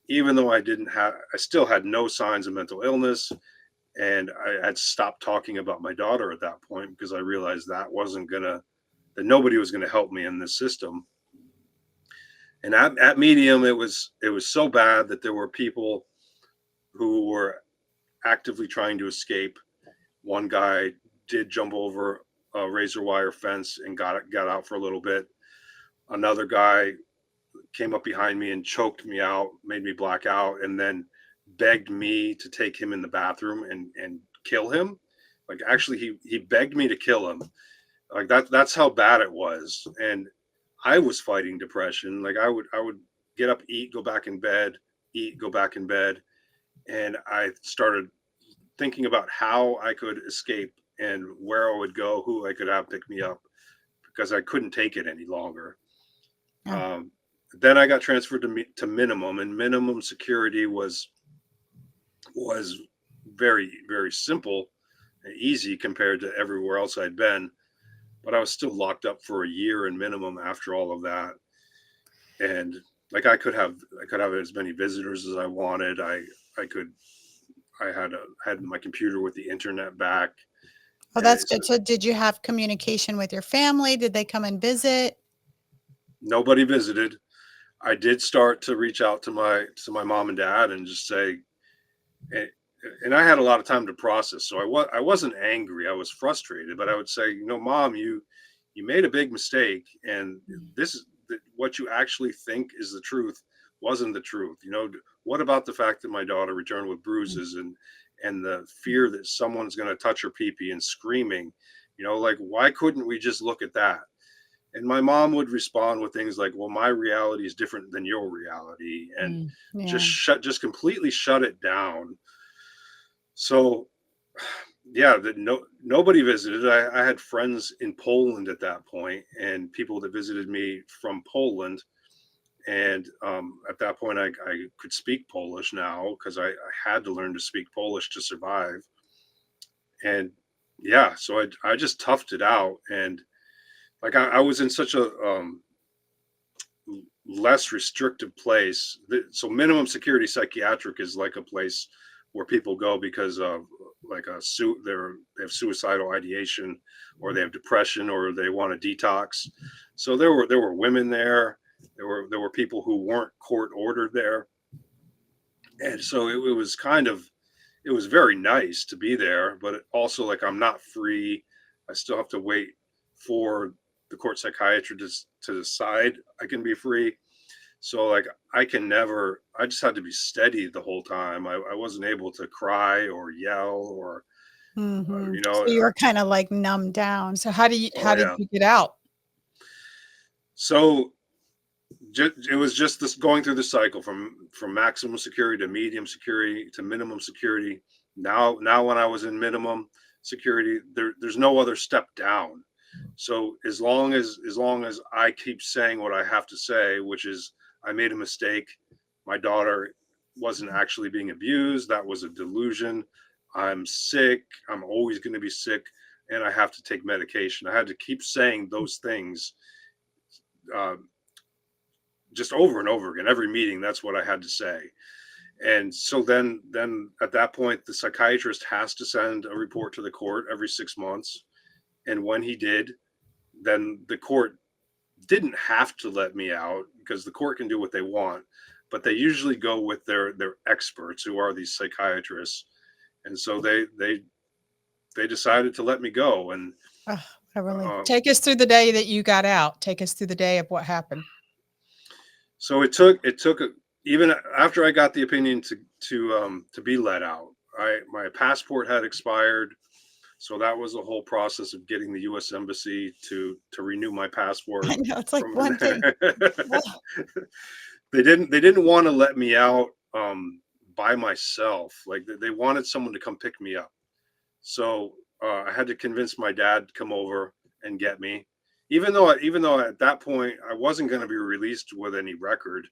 even though I still had no signs of mental illness. And I had stopped talking about my daughter at that point because I realized that nobody was going to help me in this system. And at medium, it was so bad that there were people who were actively trying to escape. One guy did jump over a razor wire fence and got out for a little bit. Another guy came up behind me and choked me out, made me black out, and then begged me to take him in the bathroom and kill him. Like, actually, he begged me to kill him. Like, that's how bad it was. And I was fighting depression. Like, I would get up, eat, go back in bed, eat, go back in bed. And I started thinking about how I could escape and where I would go, who I could have pick me up, because I couldn't take it any longer. Yeah. Then I got transferred to minimum, and minimum security was very, very simple and easy compared to everywhere else I'd been. But I was still locked up for a year in minimum after all of that. And like, I could have as many visitors as I wanted. I had my computer with the internet back. Oh, that's good. So did you have communication with your family? Did they come and visit? Nobody visited. I did start to reach out to my mom and dad and just say, and I had a lot of time to process. So I wasn't angry. I was frustrated, but I would say, Mom, you made a big mistake, and this is what you actually think is the truth wasn't the truth. What about the fact that my daughter returned with bruises and the fear that someone's going to touch her pee-pee and screaming? Like, why couldn't we just look at that? And my mom would respond with things like, well, my reality is different than your reality, and just completely shut it down. So, yeah, nobody visited. I had friends in Poland at that point, and people that visited me from Poland. And at that point, I could speak Polish now because I had to learn to speak Polish to survive. And yeah, so I just toughed it out. And like, I was in such a less restrictive place. So minimum security psychiatric is like a place where people go because of like they have suicidal ideation, or they have depression, or they want to detox. So there were women there. There were people who weren't court ordered there. And so it was very nice to be there, but also, like, I'm not free. I still have to wait for the court psychiatrist to decide I can be free. So, like, I just had to be steady the whole time. I wasn't able to cry or yell or, So you were kind of like numbed down. So how did you get out? So it was just this going through the cycle from maximum security to medium security to minimum security. Now when I was in minimum security, there's no other step down. So as long as I keep saying what I have to say, which is, I made a mistake, my daughter wasn't actually being abused, that was a delusion, I'm sick, I'm always going to be sick, and I have to take medication. I had to keep saying those things just over and over again. Every meeting, that's what I had to say. And so then at that point, the psychiatrist has to send a report to the court every 6 months. And when he did, then the court didn't have to let me out, because the court can do what they want, but they usually go with their experts, who are these psychiatrists. And so they decided to let me go. And take us through the day that you got out. Take us through the day of what happened. So it took even after I got the opinion to be let out. My passport had expired, so that was a whole process of getting the U.S. Embassy to renew my passport I know it's like from one thing. Ugh. they didn't want to let me out by myself. Like they wanted someone to come pick me up. So I had to convince my dad to come over and get me, even though at that point I wasn't going to be released with any record.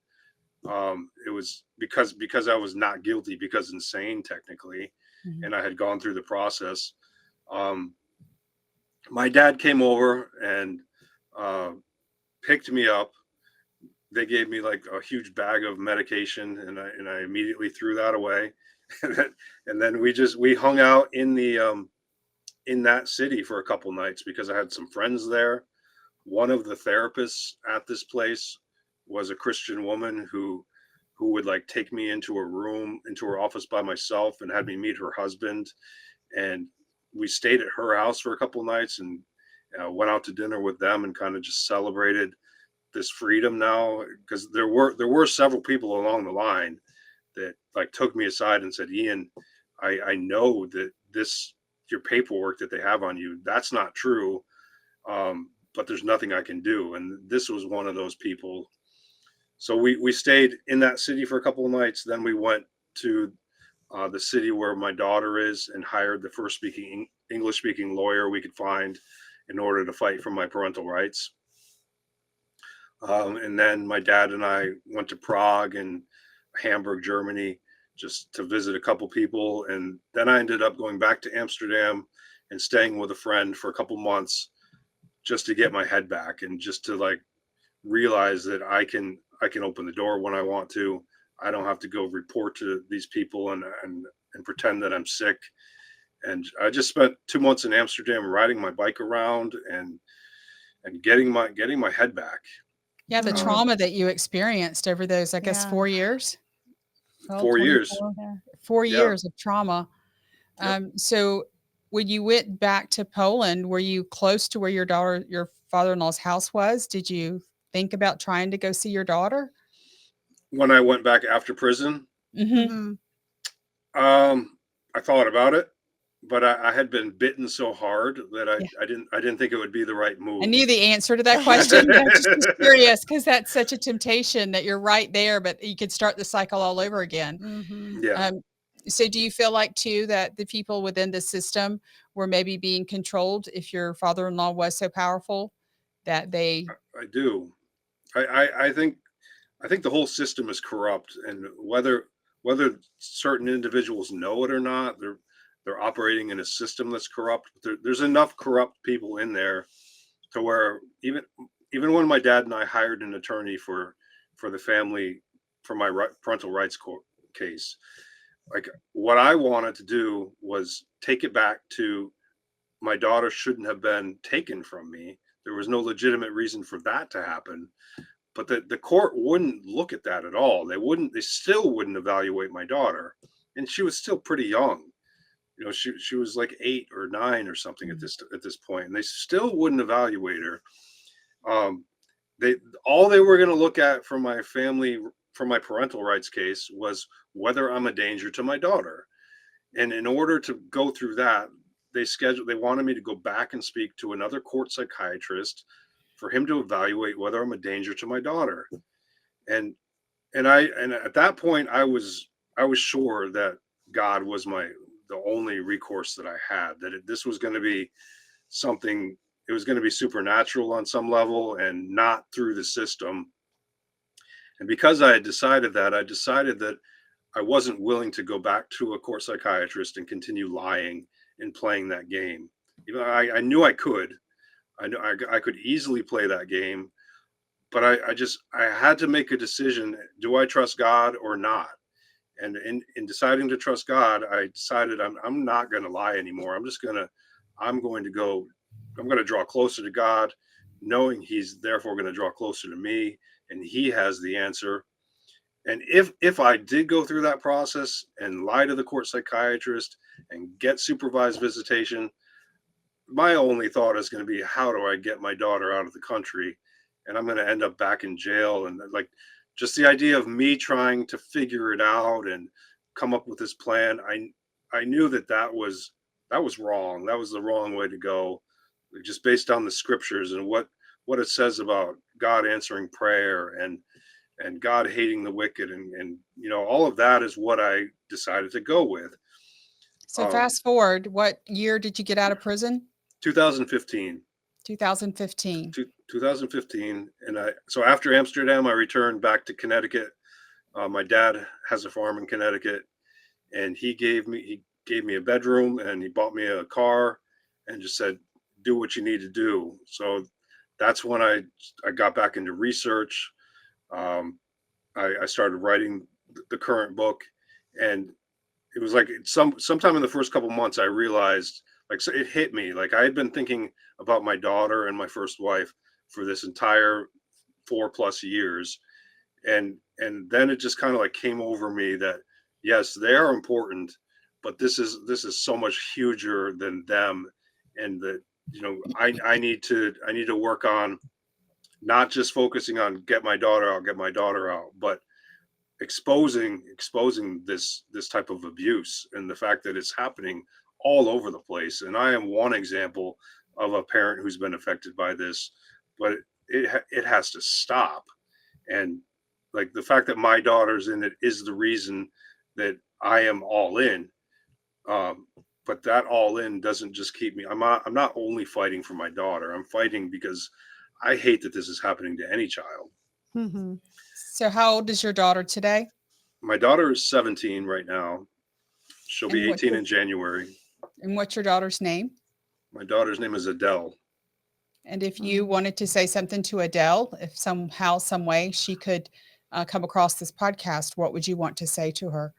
It was because I was not guilty, because insane technically, Mhm. and I had gone through the process. Um, my dad came over and uh, picked me up. They gave me like a huge bag of medication, and I immediately threw that away. And then we hung out in that city for a couple nights because I had some friends there. One of the therapists at this place was a Christian woman who would like take me into a room, into her office by myself, and had me meet her husband. And we stayed at her house for a couple nights, and went out to dinner with them and kind of just celebrated this freedom now, because there were several people along the line that like took me aside and said, Iain, I know that this your paperwork that they have on you, that's not true. But there's nothing I can do. And this was one of those people. So we stayed in that city for a couple of nights. Then we went to the city where my daughter is and hired the first English speaking lawyer we could find in order to fight for my parental rights. And then my dad and I went to Prague and Hamburg, Germany, just to visit a couple people. And then I ended up going back to Amsterdam and staying with a friend for a couple months just to get my head back and just to like realize that I can open the door when I want to. I don't have to go report to these people and pretend that I'm sick. And I just spent 2 months in Amsterdam riding my bike around and getting my head back. Yeah, the Mhm. trauma that you experienced over those, I guess, Yeah. 4 years? 12, 4 years. 24, Yeah. 4 Yeah. years of trauma. Yep. So when you went back to Poland, were you close to where your father-in-law's house was? Did you think about trying to go see your daughter? When I went back after prison, Mhm. Mhm. um, I thought about it, but I had been bitten so hard that Yeah. I didn't think it would be the right I move. knew the answer to that question, but I just was curious because that's such a temptation that you're right there, but you could start the cycle all over again. Mhm. Yeah, Um, so do you feel like too that the people within the system were maybe being controlled if your father-in-law was so powerful that they I do. I think the whole system is corrupt, and whether certain individuals know it or not, they're operating in a system that's corrupt. There's enough corrupt people in there to where even when my dad and I hired an attorney for the family for my parental rights court case, like what I wanted to do was take it back to my daughter shouldn't have been taken from me. There was no legitimate reason for that to happen, but the court wouldn't look at that at all. They still wouldn't evaluate my daughter, and she was still pretty young. She was like 8 or 9 or something at Mhm. this point, and they still wouldn't evaluate her. um they all they were going to look at for my family, for my parental rights case, was whether I'm a danger to my daughter. And in order to go through that, they wanted me to go back and speak to another court psychiatrist for him to evaluate whether I'm a danger to my daughter. And and at that point I was sure that God was the only recourse that I had, that this was going to be something, it was going to be supernatural on some level and not through the system. And because I decided that I wasn't willing to go back to a court psychiatrist and continue lying and playing that game. I knew I could. I knew I could easily play that game, but I had to make a decision. Do I trust God or not? And in deciding to trust God, I decided I'm not going to lie anymore. I'm going to go. I'm going to draw closer to God, knowing He's therefore going to draw closer to me, and He has the answer. And if I did go through that process and lie to the court psychiatrist and get supervised visitation, my only thought is going to be, how do I get my daughter out of the country? And I'm going to end up back in jail. And like, just the idea of me trying to figure it out and come up with this plan. I knew that was wrong. That was the wrong way to go, just based on the scriptures and what it says about God answering prayer and God hating the wicked, and all of that is what I decided to go with. So fast forward, what year did you get out of prison? 2015. 2015. 2015, and so after Amsterdam, I returned back to Connecticut. My dad has a farm in Connecticut, and he gave me a bedroom, and he bought me a car, and just said, "Do what you need to do." So that's when I got back into research. I started writing the current book, and it was like sometime in the first couple months I realized, like, so it hit me, like I had been thinking about my daughter and my first wife for this entire 4+ years, and then it just kind of like came over me that yes, they are important, but this is so much huger than them, and that I need to work on not just focusing on get my daughter out, but exposing this type of abuse and the fact that it's happening all over the place. And I am one example of a parent who's been affected by this, but it has to stop. And like the fact that my daughter's in it is the reason that I am all in. But that all in doesn't just keep me. I'm not only fighting for my daughter. I'm fighting because I hate that this is happening to any child. Hmm. So how old is your daughter today? My daughter is 17 right now. She'll And be 18 in January. what's your daughter's name? My daughter's name is Adele. And if you wanted to say something to Adele, if somehow, some way she could come across this podcast, what would you want to say to her?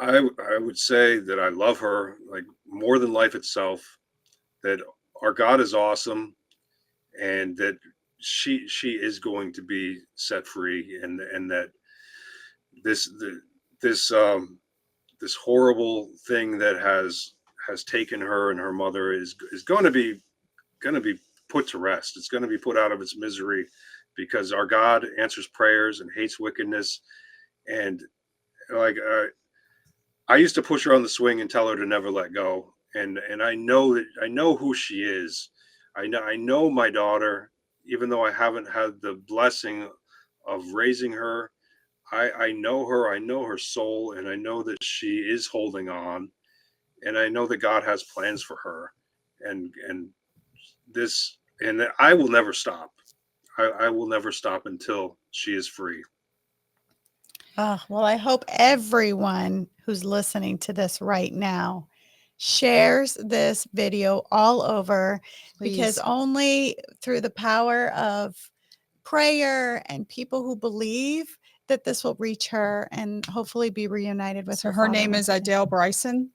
I would say that I love her like more than life itself. That our God is awesome, and that she is going to be set free, and that this this this horrible thing that has taken her and her mother is going to be put to rest. It's going to be put out of its misery, because our God answers prayers and hates wickedness. And like I used to push her on the swing and tell her to never let go. And I know who she is. I know my daughter, even though I haven't had the blessing of raising her. I know her. I know her soul, and I know that she is holding on, and I know that God has plans for her, and this, and I will never stop. I will never stop until she is free. Oh, well, I hope everyone who's listening to this right now shares this video all over, because Please. only through the power of prayer and people who believe that this will reach her and hopefully be reunited with So her her father name once is again. Adele Bryson.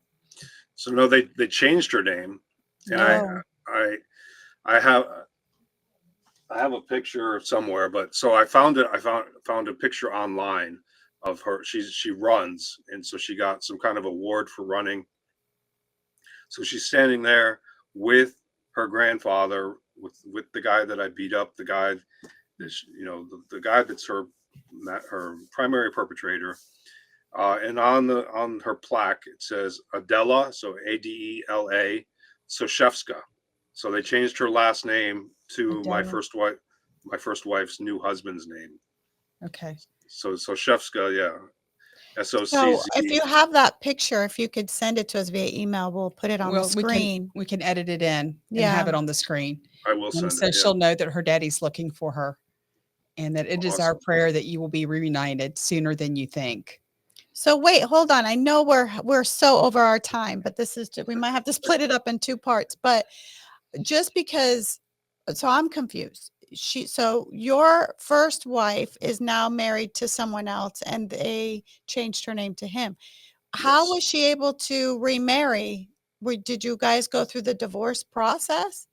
So no, they changed her name, and Oh. I I have a picture somewhere, but so I found it. I found a picture online of her. She runs, and so she got some kind of award for running. So she's standing there with her grandfather, with the guy that I beat up, the guy that the guy that's her primary perpetrator. And on her plaque it says Adela, so Adela Soshevska. So they changed her last name to Adele. my first wife's new husband's name. Okay. So Soshevska, yeah, So SOCZ. if you have that picture, if you could send it to us via email, we'll put it on the Well, screen. we can edit it in and have Yeah. it on the screen. I will And send so it. Yeah, she'll know that her daddy's looking for her, and that it is our awesome. prayer that you will be reunited sooner than you think. So wait, hold on. I know we're so over our time, but this is we might have to split it up in two parts. But just because, so I'm confused. So your first wife is now married to someone else, and they changed her name to him. How Yes. was she able to remarry? Did you guys go through the divorce process?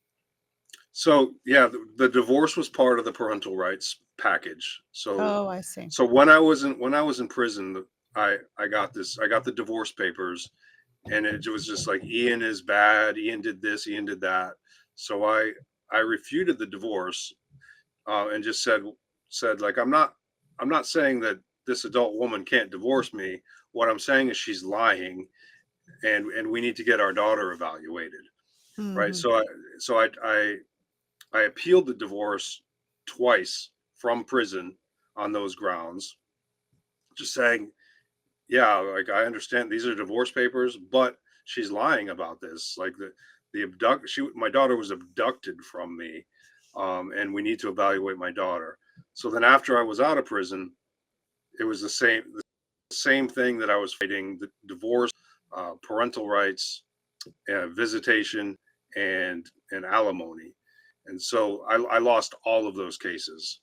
So yeah, the divorce was part of the parental rights package. So Oh, I see. so when I was in prison, I got the divorce papers, and it was just like Iain is bad. Iain did this. Iain did that. So I refuted the divorce, and just said like I'm not saying that this adult woman can't divorce me. what I'm saying is she's lying, and we need to get our daughter evaluated, right? Mhm. So I appealed the divorce twice from prison on those grounds, just saying, yeah, like I understand these are divorce papers, but she's lying about this. Like my daughter was abducted from me, and we need to evaluate my daughter. So then after I was out of prison, it was the same thing that I was fighting: the divorce, parental rights, visitation, and alimony. And so I lost all of those cases.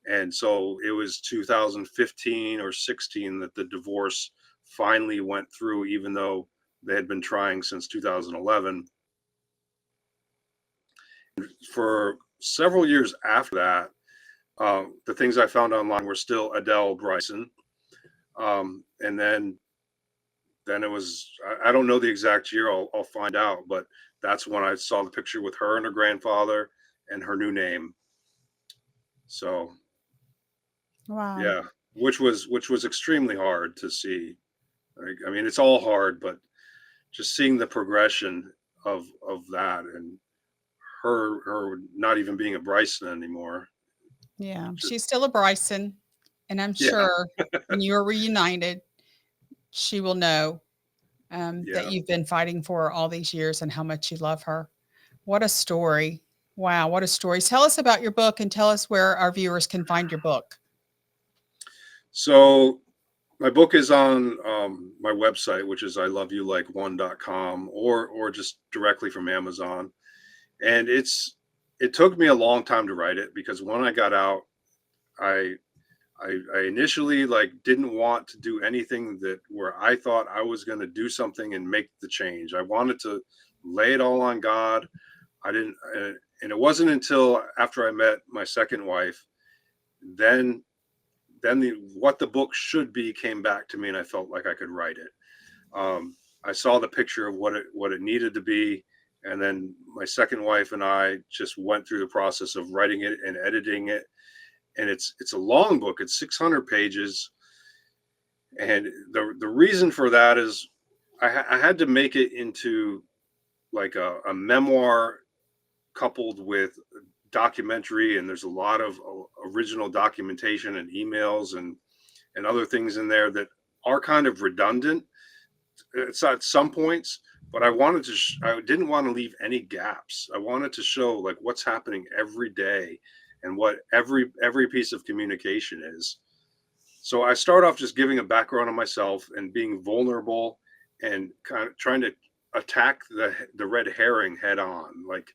And so it was 2015 or 16 that the divorce finally went through, even though they had been trying since 2011. For several years after that, the things I found online were still Adelle Bryson. And then it was, I don't know the exact year. I'll find out, but that's when I saw the picture with her and her grandfather and her new name. So Wow. yeah, which was extremely hard to see. Like, I mean, it's all hard, but just seeing the progression of that, and her not even being a Bryson anymore. Yeah. Just, She's still a Bryson, and I'm yeah, sure when you're reunited, she will know that yeah. you've been fighting for her all these years and how much you love her. What a story. Wow, what a story. Tell us about your book and tell us where our viewers can find your book. So my book is on my website, which is iloveyoulike1.com, or just directly from Amazon. And it took me a long time to write it because when I got out, I I initially like didn't want to do anything that where I thought I was going to do something and make the change. I wanted to lay it all on God. I didn't, and it wasn't until after I met my second wife, then what the book should be came back to me, and I felt like I could write it. I saw the picture of what it needed to be, and then my second wife and I just went through the process of writing it and editing it. And it's a long book. It's 600 pages, and the reason for that is I had to make it into like a memoir coupled with documentary, and there's a lot of original documentation and emails and other things in there that are kind of redundant. It's at some points, but I didn't want to leave any gaps. I wanted to show like what's happening every day and what every piece of communication is. So I start off just giving a background on myself and being vulnerable and kind of trying to attack the red herring head on. Like,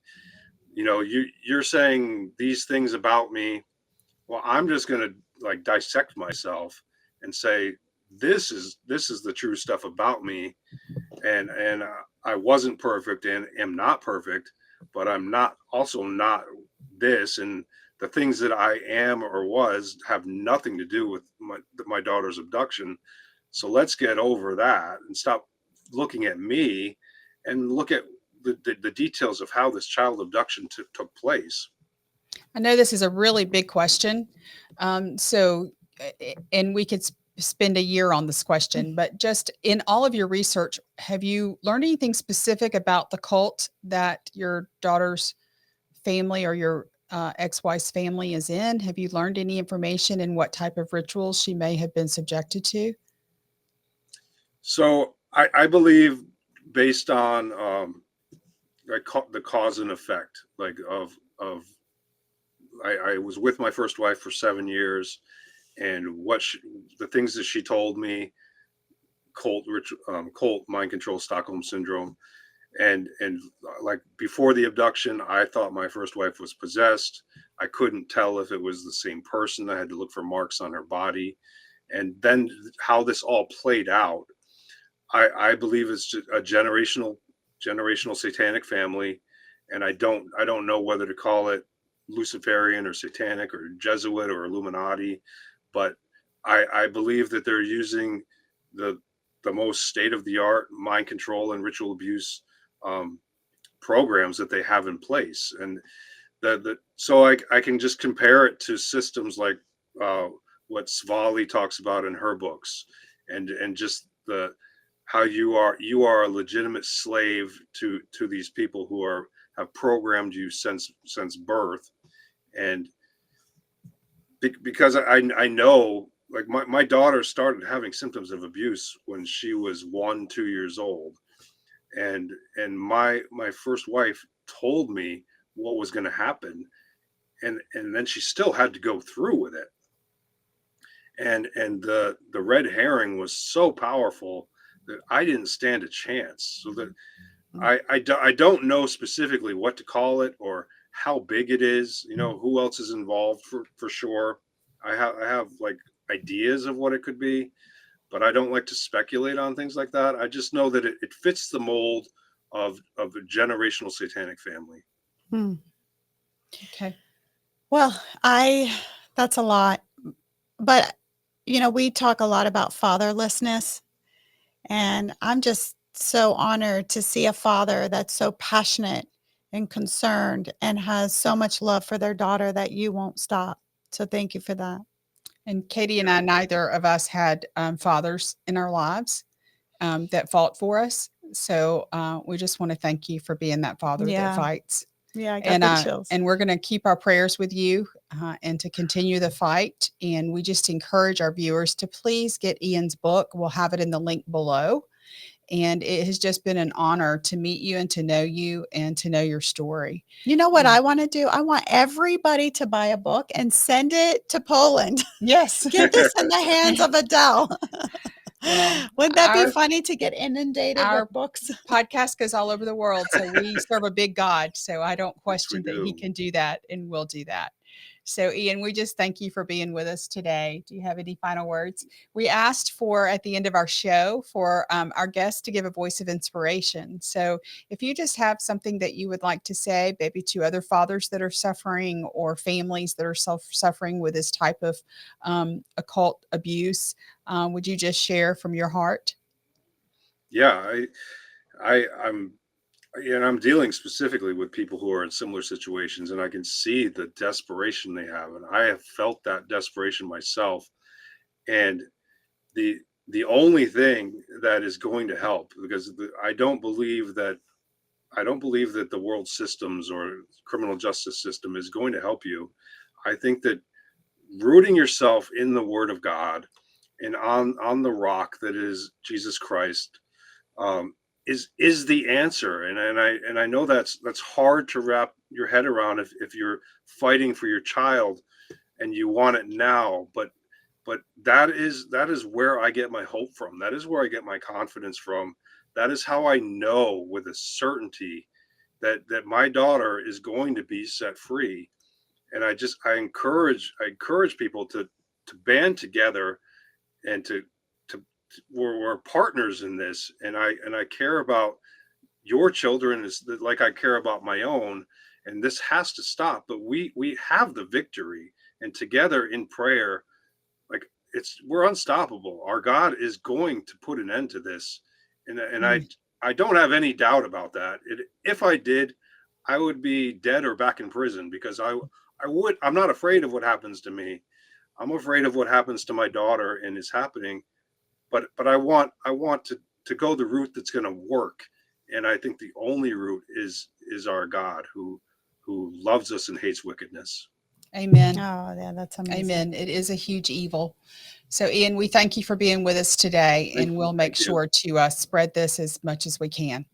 you're saying these things about me. Well, I'm just going to like dissect myself and say this is the true stuff about me, and I wasn't perfect and am not perfect, but I'm not also not this, and the things that I am or was have nothing to do with my daughter's abduction. So let's get over that and stop looking at me and look at the details of how this child abduction took place. I know this is a really big question. And we could spend a year on this question, but just in all of your research, have you learned anything specific about the cult that your daughter's family or your ex-wife's family is in? Have you learned any information in what type of rituals she may have been subjected to? So I believe based on like the cause and effect, like of I was with my first wife for 7 years, and the things that she told me, cult mind control Stockholm syndrome, and like before the abduction, I thought my first wife was possessed. I couldn't tell if it was the same person. I had to look for marks on her body, and then how this all played out. I believe it's just a generational satanic family, and I don't know whether to call it Luciferian or satanic or Jesuit or Illuminati, but I believe that they're using the the most state of the art mind control and ritual abuse um, programs that they have in place, and so I can just compare it to systems like uh, what Svali talks about in her books, and just the how you are a legitimate slave to these people who have programmed you since birth. And because I know, like, my daughter started having symptoms of abuse when she was 1, 2 years old, and my first wife told me what was going to happen, and then she still had to go through with it. And the red herring was so powerful that I didn't stand a chance. So that I don't know specifically what to call it or how big it is, who else is involved for sure. I have like ideas of what it could be, but I don't like to speculate on things like that. I just know that it fits the mold of a generational satanic family. Hmm. Okay. Well, that's a lot. But, we talk a lot about fatherlessness, and I'm just so honored to see a father that's so passionate and concerned and has so much love for their daughter that you won't stop. So thank you for that. And Katie and Yeah. I, neither of us had fathers in our lives that fought for us. So we just want to thank you for being that father that Yeah. fights. Yeah, I got the chills. And we're going to keep our prayers with you and to continue the fight. And we just encourage our viewers to please get Iain's book. We'll have it in the link below. And it has just been an honor to meet you and to know your story. You know what I want to do? I want everybody to buy a book and send it to Poland. Yes. Get this in the hands of Adelle. Well, Wouldn't that be our- funny to get inundated our with books? Podcast goes all over the world. So we serve a big God. So I don't question that he do. can do that and will do that. So, Iain, we just thank you for being with us today. Do you have any final words? We asked for at the end of our show for our guests to give a voice of inspiration. So, if you just have something that you would like to say, maybe to other fathers that are suffering or families that are suffering with this type of occult abuse, would you just share from your heart? Yeah, I'm dealing specifically with people who are in similar situations, and I can see the desperation they have, and I have felt that desperation myself. And the the only thing that is going to help, because I don't believe that the world systems or criminal justice system is going to help you. I think that rooting yourself in the Word of God and on the rock that is Jesus Christ, um, is the answer. And I know that's hard to wrap your head around if you're fighting for your child and you want it now. But that is where I get my hope from. That is where I get my confidence from. That is how I know with a certainty that my daughter is going to be set free. And I encourage people to band together and to we're partners in this, and I care about your children is like I care about my own, and this has to stop. But we have the victory, and together in prayer, like, we're unstoppable. Our God is going to put an end to this, and I don't have any doubt about that. If I did, I would be dead or back in prison, because I'm not afraid of what happens to me. I'm afraid of what happens to my daughter and is happening, but I want to go the route that's going to work. And I think the only route is our God, who loves us and hates wickedness. Amen. Oh, yeah, that's amazing. Amen. It is a huge evil. So, Iain, we thank you for being with us today, and we'll make sure to spread this as much as we can.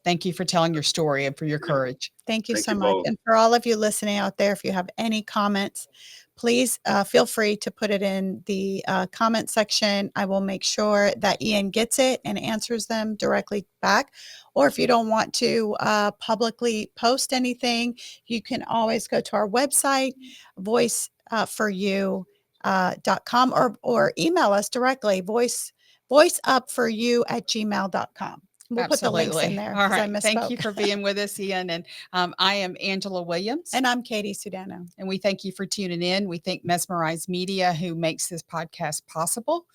Thank you for telling your story and for your courage. Thank you Thank so you much. both. And for all of you listening out there, if you have any comments, please feel free to put it in the comment section. I will make sure that Iain gets it and answers them directly back. Or if you don't want to publicly post anything, you can always go to our website, voiceforyou.com, or email us directly, voiceupforyou@gmail.com. We'll put the links in there All because I right. Thank you misspoke. for being with us, Iain. And I am Angela Williams. And I'm Katie Sudano. And we thank you for tuning in. We thank Mesmerize Media, who makes this podcast possible.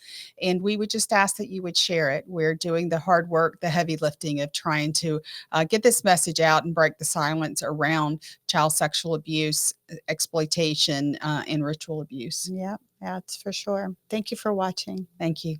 And we would just ask that you would share it. We're doing the hard work, the heavy lifting of trying to get this message out and break the silence around child sexual abuse, exploitation, and ritual abuse. Yeah, that's for sure. Thank you for watching. Thank you.